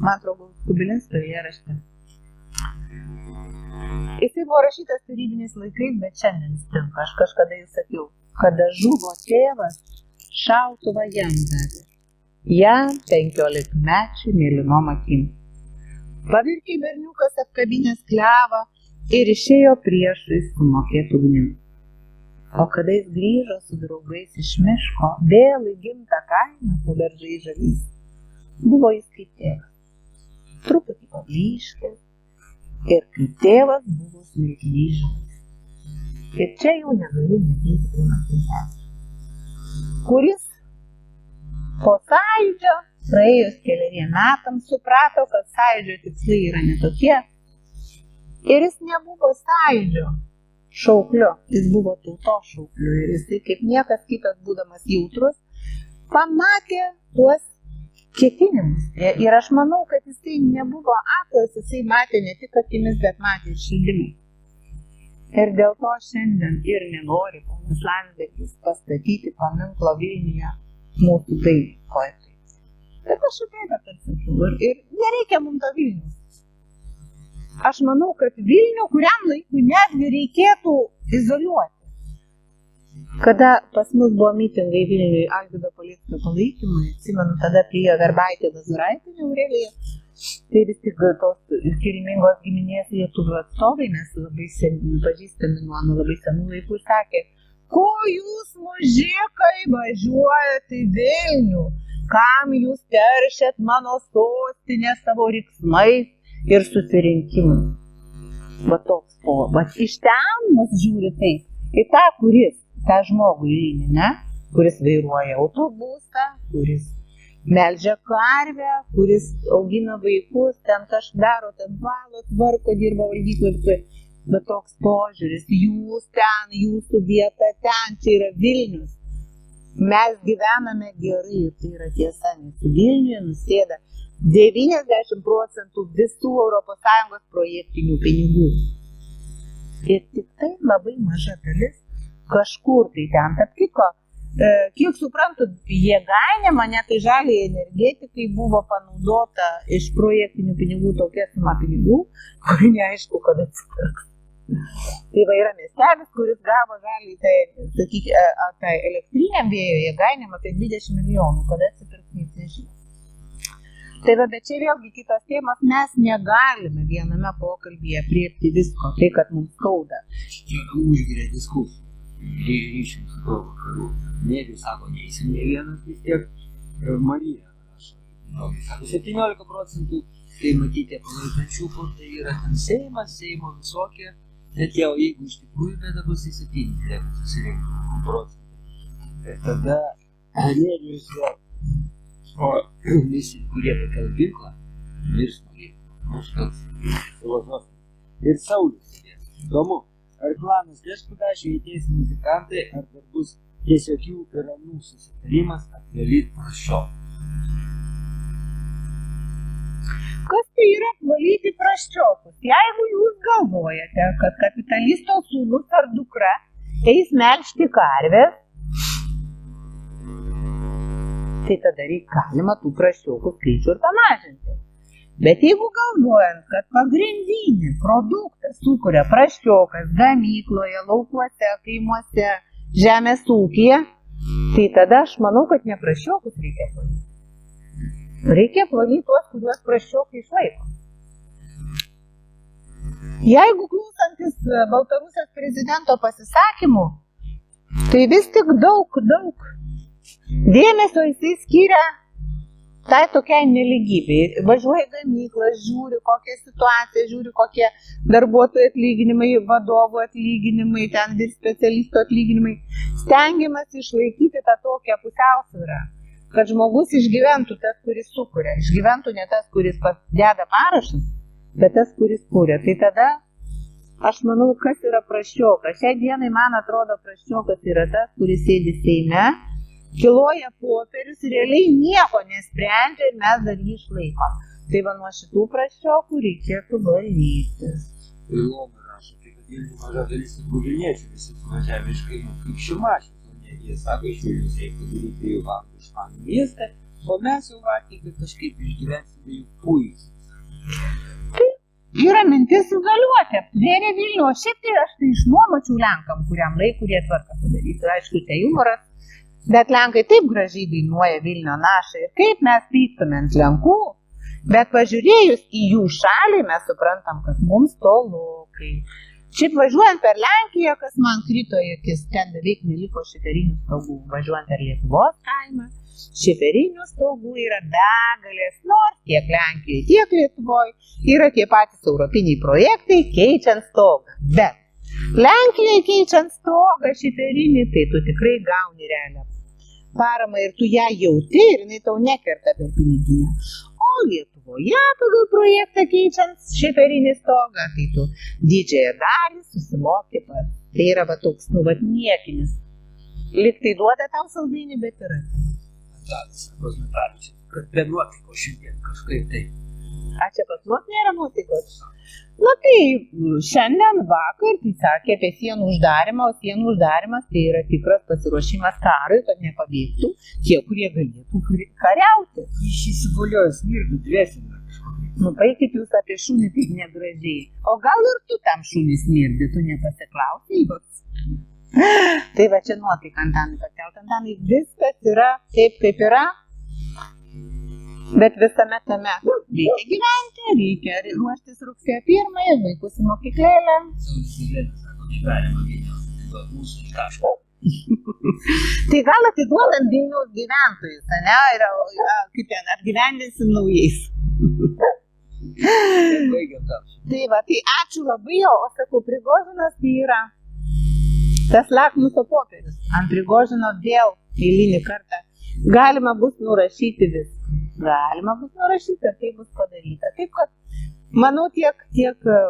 man atrodo, Kubilinsko eilėraštį. Jisai buvo rašytas tarybiniais laikais, bet šiandien stinka. Aš kažkada jau sakiau, kada žuvo tėvas, šautuvą jam davė. Jam 15-mečių mėlynom akim. Pavirkė berniukas apkabinės klevą ir išėjo priešui sumokėtų ugnim. O kada jis grįžo su draugais iš miško, vėl į gimtą kaimą su beržai žalys, buvo jis kaip tėvas. Truputį pablyškęs ir kaip tėvas buvo smilkiniai žalys. Ir čia jau negali matyti kūnas. kuris po sąjūdžio, praėjus keleriem metams, suprato, kad sąjūdžio tikslai yra netokie. Ir jis nebuvo sąjūdžio šaukliu, jis buvo tautos šaukliu. Ir jisai, kaip niekas kitas, būdamas jautrus, pamatė tuos ketinimus. Ir aš manau, kad jisai nebuvo aklas, jisai matė ne tik akimis, bet matė ir širdimi. Ir dėl to šiandien ir nenori ponas Landsbergis pastatyti paminklo Vilniuje mūsų dailei poetui. Bet aš apie tai sakiau. Ir nereikia mums to Vilnius. Aš manau, kad Vilnių kuriam laikui netgi reikėtų izoliuoti. Kada pas mus buvo mitingai Vilniuje Algirdo Paleckio palaikymui, atsimenu, tada priėjo Verbaitė Lazuraitė Aurelija, tai vis tik tos kilmingos giminės lietuvių atstovai, mes labai pažįstami nuo labai senų laikų, sakė, ko jūs mužikai važiuojate į Vilnių, kam jūs teršiat mano sostinę savo riksmais ir susirinkimais. Va toks po, va iš ten mus žiūri taip, į tą, tą žmogų eilinį, ne? Kuris vairuoja autobusą, kuris melžia karvę, kuris augina vaikus, ten kažką daro, ten valo, tvarko, dirba valgyklai. Bet toks požiūris, jūs ten, jūsų vieta ten, čia yra Vilnius. Mes gyvename gerai ir tai yra tiesa, nes Vilniuje nusėda 90% visų ES projektinių pinigų. Ir tik tai labai maža dalis kažkur tai ten. Tarp kitko, kiek suprantu, jėgainė, net tai žaliai energetikai buvo panaudota iš projektinių pinigų tokia suma pinigų, kuri neaišku, kada atsipirks. Tai va yra miestelis, kuris gavo žaliai tai elektriniam vėjo jėgainėm apie 20 milijonų, kada atsipirks nežinau. Tai va, bet čia vėlgi kitos temos, mes negalime viename pokalbyje priepti visko, tai kad mums skauda. Čia užgiria diskusijų. Ryšium su to vakarų. Nevi sako, neįsim ne vienas vis tiek. Marija rašo. Sako, 17%, tai matyti palaikančių, kur tai yra ten Seimas, Seimo visokie. Net jau, jeigu iš tikrųjų bėda bus, tai 7 jeigu susirinktų procentai. Ir tada Nerijus vėl. O visi, kurie pakels ginklą, mirs nuo ginklo. Aš toks filosofas. Ir Saulius sėdės. Įdomu. Ar klanas Deškudašių įteis muzikantai, ar dar bus tiesiog jų ir anų susitarimas apvalyti praščiokus? Kas tai yra apvalyti praščiokus? Jeigu jūs galvojate, kad kapitalisto sūnus ar dukra eis melžti karvės, tai tada galima tų praščiokų skaičių ir pamažinti. Bet jeigu galvojant, kad pagrindinį produktą sukuria praščiokas gamykloje, laukuose, kaimuose, žemės ūkyje, tai tada aš manau, kad ne praščiokus reikia valyti. Reikia valyti tuos, kuriuos praščiokai išlaiko. Jeigu klausantis Baltarusijos prezidento pasisakymų, tai vis tik daug dėmesio jisai skiria tai tokiai nelygybei. Važiuoja gamyklas, žiūri kokią situaciją, žiūri kokie darbuotojų atlyginimai, vadovų atlyginimai, ten ir specialistų atlyginimai. Stengiamas išlaikyti tą tokią pusiausvyrą, kad žmogus išgyventų tas, kuris sukuria. Išgyventų ne tas, kuris deda parašus, bet tas, kuris kuria. Tai tada aš manau, kas yra praščiokas. Šiai dienai man atrodo praščiokas yra tas, kuris sėdi Seime, kiloja popierius, realiai nieko nesprendžia ir mes dar jį išlaikom. Tai va nuo šitų praščiokų reikėtų valytis. Ilona rašo, tai kad Vilnių maža dalis Vilniečių visi suvažiavę iš kaimų kaip Šimašius. Jie sako, iš Vilnius reikia daryti 2 valandų išmanų miestą, o mes jau vakar kažkaip išgyvensime jų puikiai. Tai yra mintis izoliuoti, aptvėrė Vilnių, o šiaip tai aš tai išnuomočiau Lenkam, kuriam laikui, kurie tvarką padaryti. Aišku, tai humoras. Bet Lenkai taip gražiai dainuoja Vilnio našą ir kaip mes pyktume ant Lenkų, bet pažiūrėjus į jų šalį mes suprantam, kad mums tolokai. Šiaip važiuojant per Lenkiją, kas man krito į akis, ten beveik neliko šiferinių stogų. Važiuojant per Lietuvos kaimą, šiferinių stogų yra begalės, nors tiek Lenkijoje, tiek Lietuvoje yra tie patys europiniai projektai keičiant stogą. Bet Lenkijoje keičiant stogą šiferinį, tai tu tikrai gauni realią paramą ir tu ją jauti ir jinai tau nekerta per piniginę. O Lietuvoje pagal projektą keičiant šiferinį stogą, tai tu didžiąją dalį susimoki pats. Tai yra va toks, niekinis. Lyg tai duoda tau saldainį, bet yra. Antanas, sakos Natalijus, kad be nuotaikos šiandien kažkaip tai. A čia pas mus nėra nuotaikos? Na tai šiandien vakar tai sakė apie sienų uždarimą, o sienų uždarimas tai yra tikras pasiruošimas karui, kad nepavyktų tie, kurie galėtų kariauti. Iš įsiguliojo smirdu dvėsime kažkokį. Nu, paikit jūs apie šunį taip negražiai. O gal ir tu tam šunį smirdi, tu nepasiklausai jos. Tai va čia nuotaika Antanai pakelt. Antanai, viskas yra taip, kaip yra. Bet visame tame reikia gyventi, reikia ruoštis rugsėjo 1, vaikus į mokyklėlę. Saulis sako, negalima Vilniaus atiduoti mūsų iš taško. Tai gal atiduodam Vilniaus gyventojus, ne? Ir kaip ten, apgyvendinsim naujais. Baigiam gal. Tai va, tai ačiū labai, o sakau, Prigožinas tai yra tas lakmuso popierius. Ant Prigožino vėl eilinį kartą galima bus nurašyti viską. Galima bus nurašyti, ar tai bus padaryta. Taip, kad manau tiek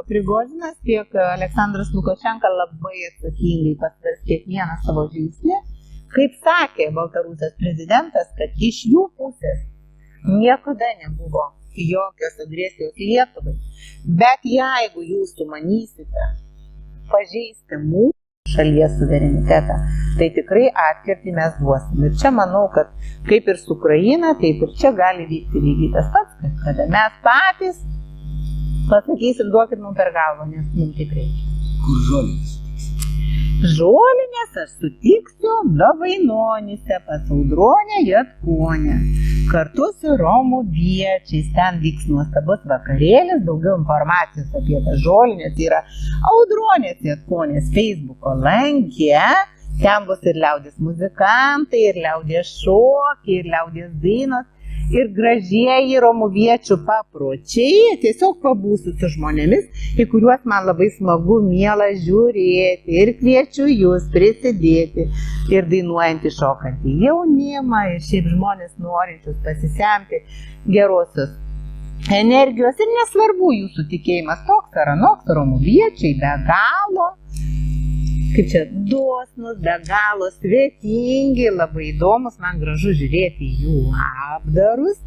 Prigožinas, tiek Aleksandras Lukašenka labai atsakingai pasvers kiekvieną savo žingsnį. Kaip sakė Baltarusijos prezidentas, kad iš jų pusės niekada nebuvo jokios agresijos Lietuvai. Bet jeigu jūs sumanysite pažeisti mūsų šalies suverenitetą, tai tikrai atkirtį mes duosim. Ir čia manau, kad kaip ir su Ukraina, taip ir čia gali vykti lygiai tas pats, kada mes patys pasakysim, duokit mums per galvą, nes mums taip reikia. Kur žolinės? Žolinės aš sutiksiu Davainonyse pas Audronę Jatkonę. Kartu su Romuviečiais ten vyks nuostabus vakarėlis, daugiau informacijos apie tą žolinės yra Audronės Jatkonės Facebooko lange. Ten bus ir liaudės muzikantai, ir liaudės šokiai, ir liaudės dainos, ir gražieji romuviečių papročiai. Tiesiog pabūsiu su žmonėmis, į kuriuos man labai smagu, miela žiūrėti. Ir kviečiu jūs prisidėti. Ir dainuojantį, šokantį jaunimą, ir šiaip žmonės norinčius pasisemti gerosios energijos. Ir nesvarbu jūsų tikėjimas toks ar anoks, romuviečiai be galo. Kaip čia, dosnus, be galo svetingi, labai įdomus, man gražu žiūrėti jų apdarus.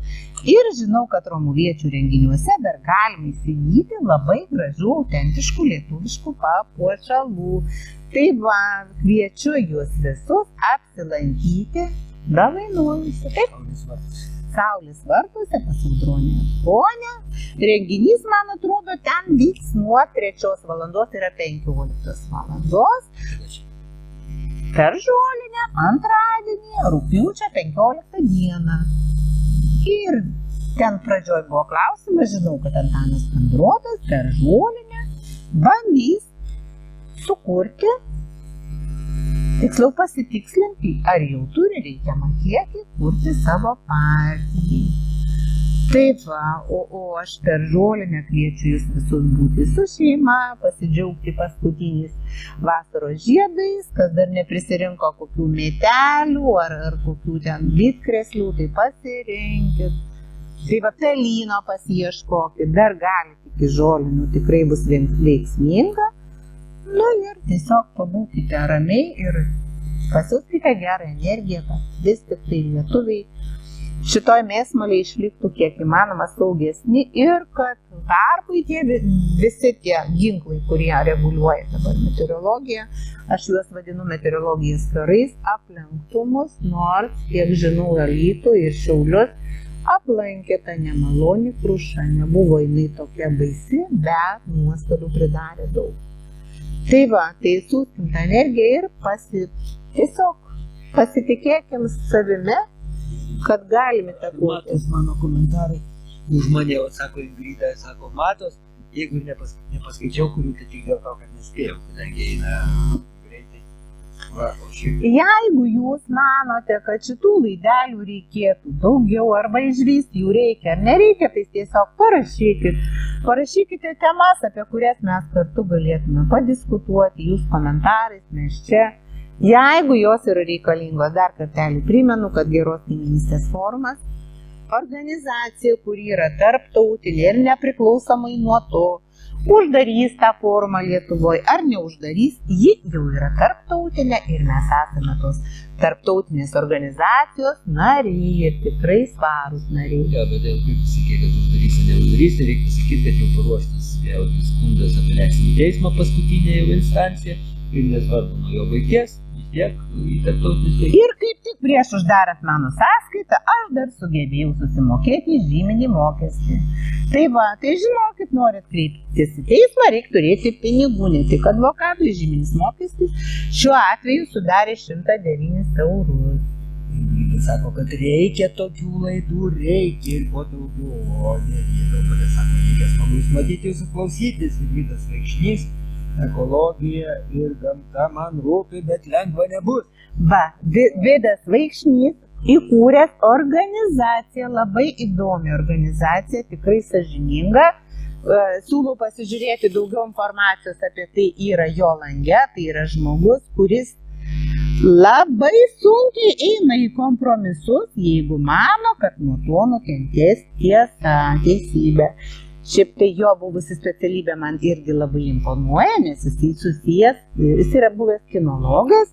Ir žinau, kad romuviečių renginiuose dar galima įsigyti labai gražių, autentiškų lietuviškų papuošalų. Tai va, kviečiu jūs visus apsilankyti Davainonyse. Taip? Saulės vartuose pas Audronę Jatkonę. Renginys, man atrodo, ten vyks nuo 3 valandos, tai yra 15 valandos. Per žolinę, antradienį, rugpjūčio 15 dieną. Ir ten pradžioj buvo klausimas, žinau, kad Antanas Kandrotas per žolinę bandys sukurti, tiksliau pasitikslinti, ar jau turi reikiamą kiekį kurti savo partijai. Taip va, o aš per žolinę kviečiu jūs visus būti su šeima, pasidžiaugti paskutiniais vasaros žiedais, kas dar neprisirinko kokių mėtelių ar kokių ten bitkreslių, tai pasirinkit. Tai va, pelyno pasiieškokit, dar galite iki žolinių, tikrai bus veiksminga. Nu ir tiesiog pabūkite ramiai ir pasiūskite gerą energiją, kad vis tik tai lietuviai šitoj mėsmalėje išliktų kiek įmanoma saugesni ir kad darbui visi tie ginklai, kurie reguliuoja dabar meteorologiją, aš juos vadinu meteorologijos karais, aplenktų mus, nors, kiek žinau, Alytų ir Šiaulius aplankė tą nemalonį krušą. Nebuvo jinai tokia baisi, bet nuostolių pridarė daug. Tai va, tai siūskim tą energiją ir tiesiog pasitikėkim savimi, kad galime įtakoti. Matos mano komentarai. Už mane, sako Ingrida, sako Matos, jeigu nepaskaičiau, kurių tai tik dėl to, kad nespėjau, kadangi eina greitai. Va, jeigu jūs manote, kad šitų laidelių reikėtų daugiau arba išvysti jų reikia ar nereikia, tai tiesiog parašykite temas, apie kurias mes kartu galėtume padiskutuoti, jūs komentarais, mes čia Jeigu jos yra reikalingos, dar kartelį primenu, kad geros kaimynystės forumas organizacija, kuri yra tarptautinė ir nepriklausomai nuo to, uždarys tą forumą Lietuvoje ar neuždarys, ji jau yra tarptautinė ir mes esame tos tarptautinės organizacijos nariai ir tikrai svarūs nariai. Jo, bet jau kaip sakė, kad uždarys ar neuždarys, tai reikia pasakyti, kad jau paruoštas vėl skundas apeliacinį teismą paskutinė jau instancija ir nesvarbu nuo jo baigties. Ir kaip tik prieš uždarant mano sąskaitą, aš dar sugebėjau susimokėti žyminį mokestį. Tai va, tai žinokit, norit kreiptis į teismą, reikia turėti pinigų, ne tik advokatui, žyminis mokestis šiuo atveju sudarė 109 eurus. Sako, kad reikia tokių laidų, reikia ir po daugiau, o ne, dabar sako, reikia smagus matyti jūsų klausytis, ir Vidas Vaikšnys. Ekologija ir gamta man rūpi, bet lengva nebus. Va, Vidas Vaikšnys įkūręs organizaciją, labai įdomi organizacija, tikrai sąžininga. Siūlau pasižiūrėti daugiau informacijos apie tai yra jo lange, tai yra žmogus, kuris labai sunkiai eina į kompromisus, jeigu mano, kad nuo to nukentės tiesa, teisybė. Šiaip tai jo buvusi specialybė man irgi labai imponuoja, nes jisai susijęs, jis yra buvęs kinologas,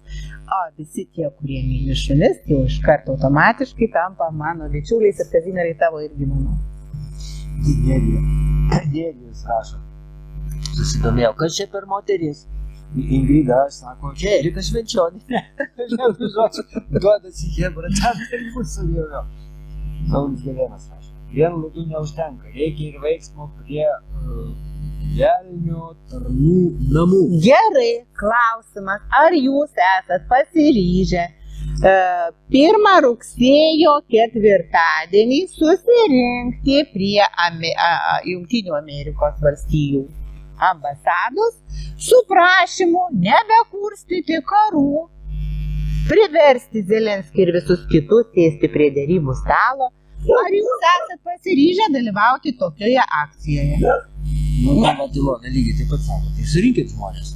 o visi tie, kurie myli šunis, jau iš karto automatiškai tampa mano bičiuliais ir Kazimierai tavo irgi mano. Dėdėjus rašo. Susidomėjau, kas čia per moteris? Ingrida, sako, čia Erika Švenčionė. Duodasi Hebra, ten ir mūsų jau. Saulis Galėnas rašo. Vien laidų neužtenka, reikia ir veiksmo prie velnio tarnų namų. Gerai, klausimas, ar jūs esat pasiryžę 1 rugsėjo 4 susirinkti prie Jungtinių Amerikos valstijų ambasados su prašymu nebekurstyti karų, priversti Zelenskį ir visus kitus sėsti prie derybų stalo. Ar jūs esat pasiryžę dalyvauti tokioje akcijoje? Nu, ką Ilona lygiai taip pat sako, tai surinkit žmonės.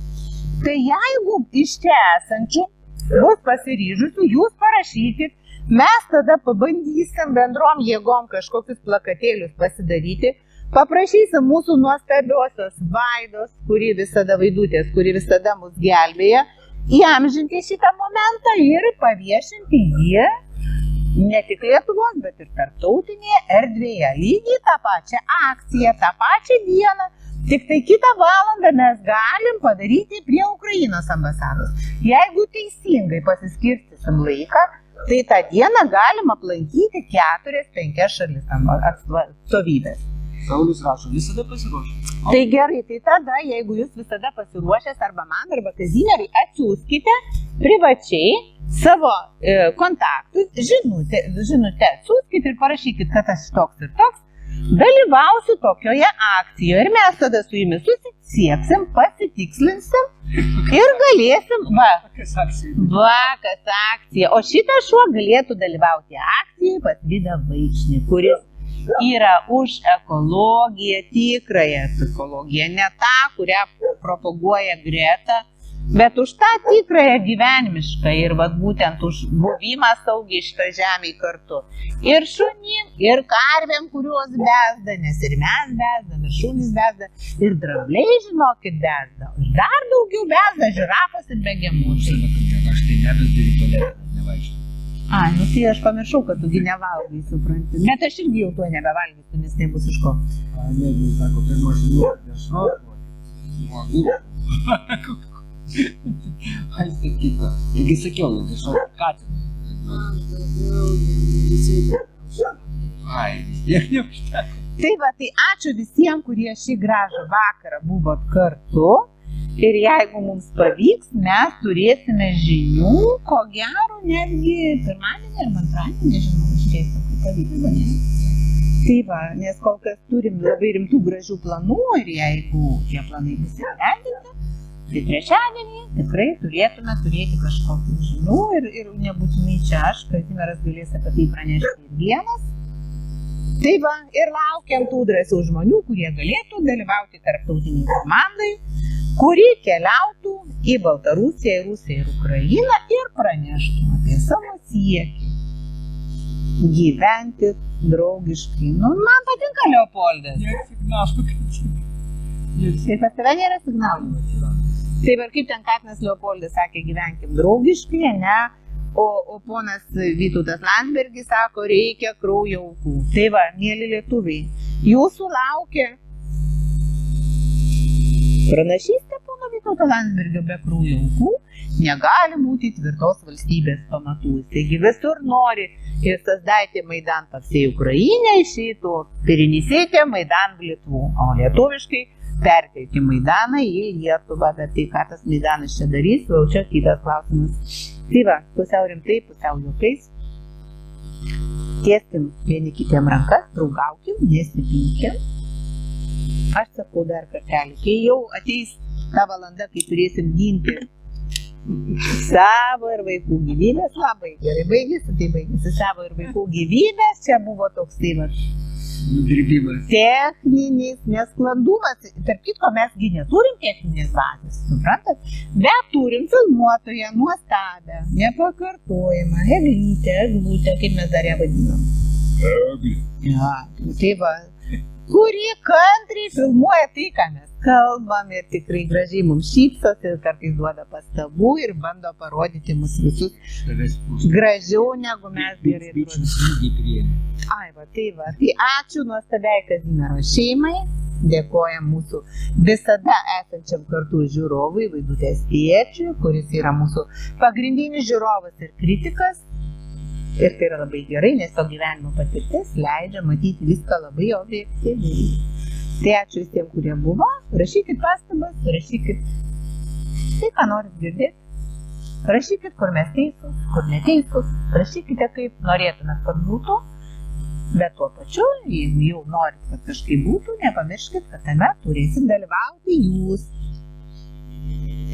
Tai jeigu iš čia esančių bus pasiryžusių, jūs parašykit, mes tada pabandysim bendrom jėgom kažkokius plakatėlius pasidaryti, paprašysim mūsų nuostabiosios Vaidos, kuri visada Vaidutės, kuri visada mus gelbėja, įamžinti šitą momentą ir paviešinti jį ne tik Lietuvos, bet ir tarptautinėje erdvėje. Lygiai tą pačią akciją, tą pačią dieną, tik tai kitą valandą mes galim padaryti prie Ukrainos ambasados. Jeigu teisingai pasiskirstysim laiką, tai tą dieną galim aplankyti 4-5 šalis atstovybės. Saulis rašo, visada pasiruošęs. Tai gerai, tai tada, jeigu jūs visada pasiruošęs arba man, arba Kazimierai, atsiųskite privačiai savo kontaktus, žinutę atsiųskite ir parašykit, kad aš toks ir toks, dalyvausiu tokioje akcijoje ir mes tada su jumis susisieksim, pasitikslinsim ir galėsim, kas akcija, o šitas šuo galėtų dalyvauti akcijoje pas Vidą Vaikšnį, kuris yra už ekologiją, tikrąją ekologiją, ne tą, kurią propaguoja Greta, bet už tą tikrąją gyvenimišką ir vat būtent už buvimą saugiai šitą žemėj kartu. Ir šunim, ir karvėm, kuriuos bezda, nes ir mes bezdam, ir šunys bezda, ir drambliai, žinokit, bezda. Ir dar daugiau bezda žirafos ir begemučiai. Aš tai nebezdu ir toliau nevaikščiu. Ai, nu tai aš pamiršau, kad tu gi nevalgai, supranti. Bet aš irgi jau tuo nebevalgysiu, nes nebus iš ko. Ne, jis sako, pirmo žinių, Ai, sakyta. Taigi sakiau, viešo katiną. Ai, tiek neužteko. Tai va, tai ačiū visiems, kurie šį gražų vakarą buvot kartu. Ir jeigu mums pavyks, mes turėsime žinių, ko gero netgi pirmadienį arba antradienį, nežinau, žiūrėsim, kaip pavyks, ne? Tai va, nes kol kas turim labai rimtų gražių planų ir jeigu tie planai bus įgyvendinti, tai trečiadienį tikrai turėtume turėti kažkokių žinių ir nebūtinai čia aš, Kazimieras galės apie tai pranešti ir vienas. Tai va, ir laukiam tų drąsių žmonių, kurie galėtų dalyvauti tarptautiniai komandai, kuri keliautų į Baltarusiją, Rusiją ir Ukrainą ir praneštų apie savo siekį gyventi draugiškai. Nu, man patinka Leopoldas. Ir pas tave nėra signalų. Taip ir kaip ten Katinas Leopoldas sakė, gyvenkim draugiškai, ne? O ponas Vytautas Landsbergis sako, reikia kraujo aukų. Tai va, mėly lietuviai, jūsų laukia pranašystė pono Vytauto Landsbergio be kraujo aukų negali būti tvirtos valstybės pamatų. Taigi visur nori ir создайте Майдан по всей Украине, išeitų перенесите Майдан в Lietuvą, o lietuviškai perkelti Maidaną į Lietuvą, bet tai ką tas Maidanas čia darys, jau čia kitas klausimas. Tai va, pusiau rimtai, pusiau juokais. Tieskim vieni kitiem rankas, draugaukim, nesipykim. Aš sakau dar kartelį, kai jau ateis ta valanda, kai turėsim ginti savo ir vaikų gyvybės, labai gerai baigėsi, tai baigėsi savo ir vaikų gyvybės, čia buvo toks tai va. Techninis nesklandumas. Tarp kitko, mes gi neturim techninės bazės, suprantat? Bet turim filmuotoją, nuostabę, nepakartojimą, Eglutę, kaip mes dar ją vadinam. Ja, tai va, kuri kantriai filmuoja tai, ką mes kalbam ir tikrai gražiai mums šypsosi ir kartais duoda pastabų ir bando parodyti mus visus gražiau negu mes gerai atrodome. Ai, va, tai ačiū nuostabiai Kazimiero šeimai, dėkojam mūsų visada esančiam kartu žiūrovui, Vaidutės tėčiui, kuris yra mūsų pagrindinis žiūrovas ir kritikas. Ir tai yra labai gerai, nes to gyvenimo patirtis leidžia matyti viską labai objektyviai. Tai ačiū visiems, kurie buvo. Rašykit pastabas, rašykit tai, ką norit girdėti. Rašykit, kur mes teisūs, kur neteisūs. Rašykite, kaip norėtumėt, kad būtų. Bet tuo pačiu, jeigu jau norit, kad kažkaip būtų, nepamirškit, kad tame turėsit dalyvauti jūs.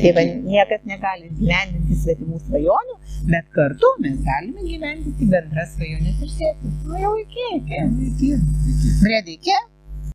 Tai va, niekas negali gyvendinti svetimų svajonių, bet kartu mes galime gyvendinti bendras svajonės ir sėkmės. Nu jau iki. Brėdai, iki.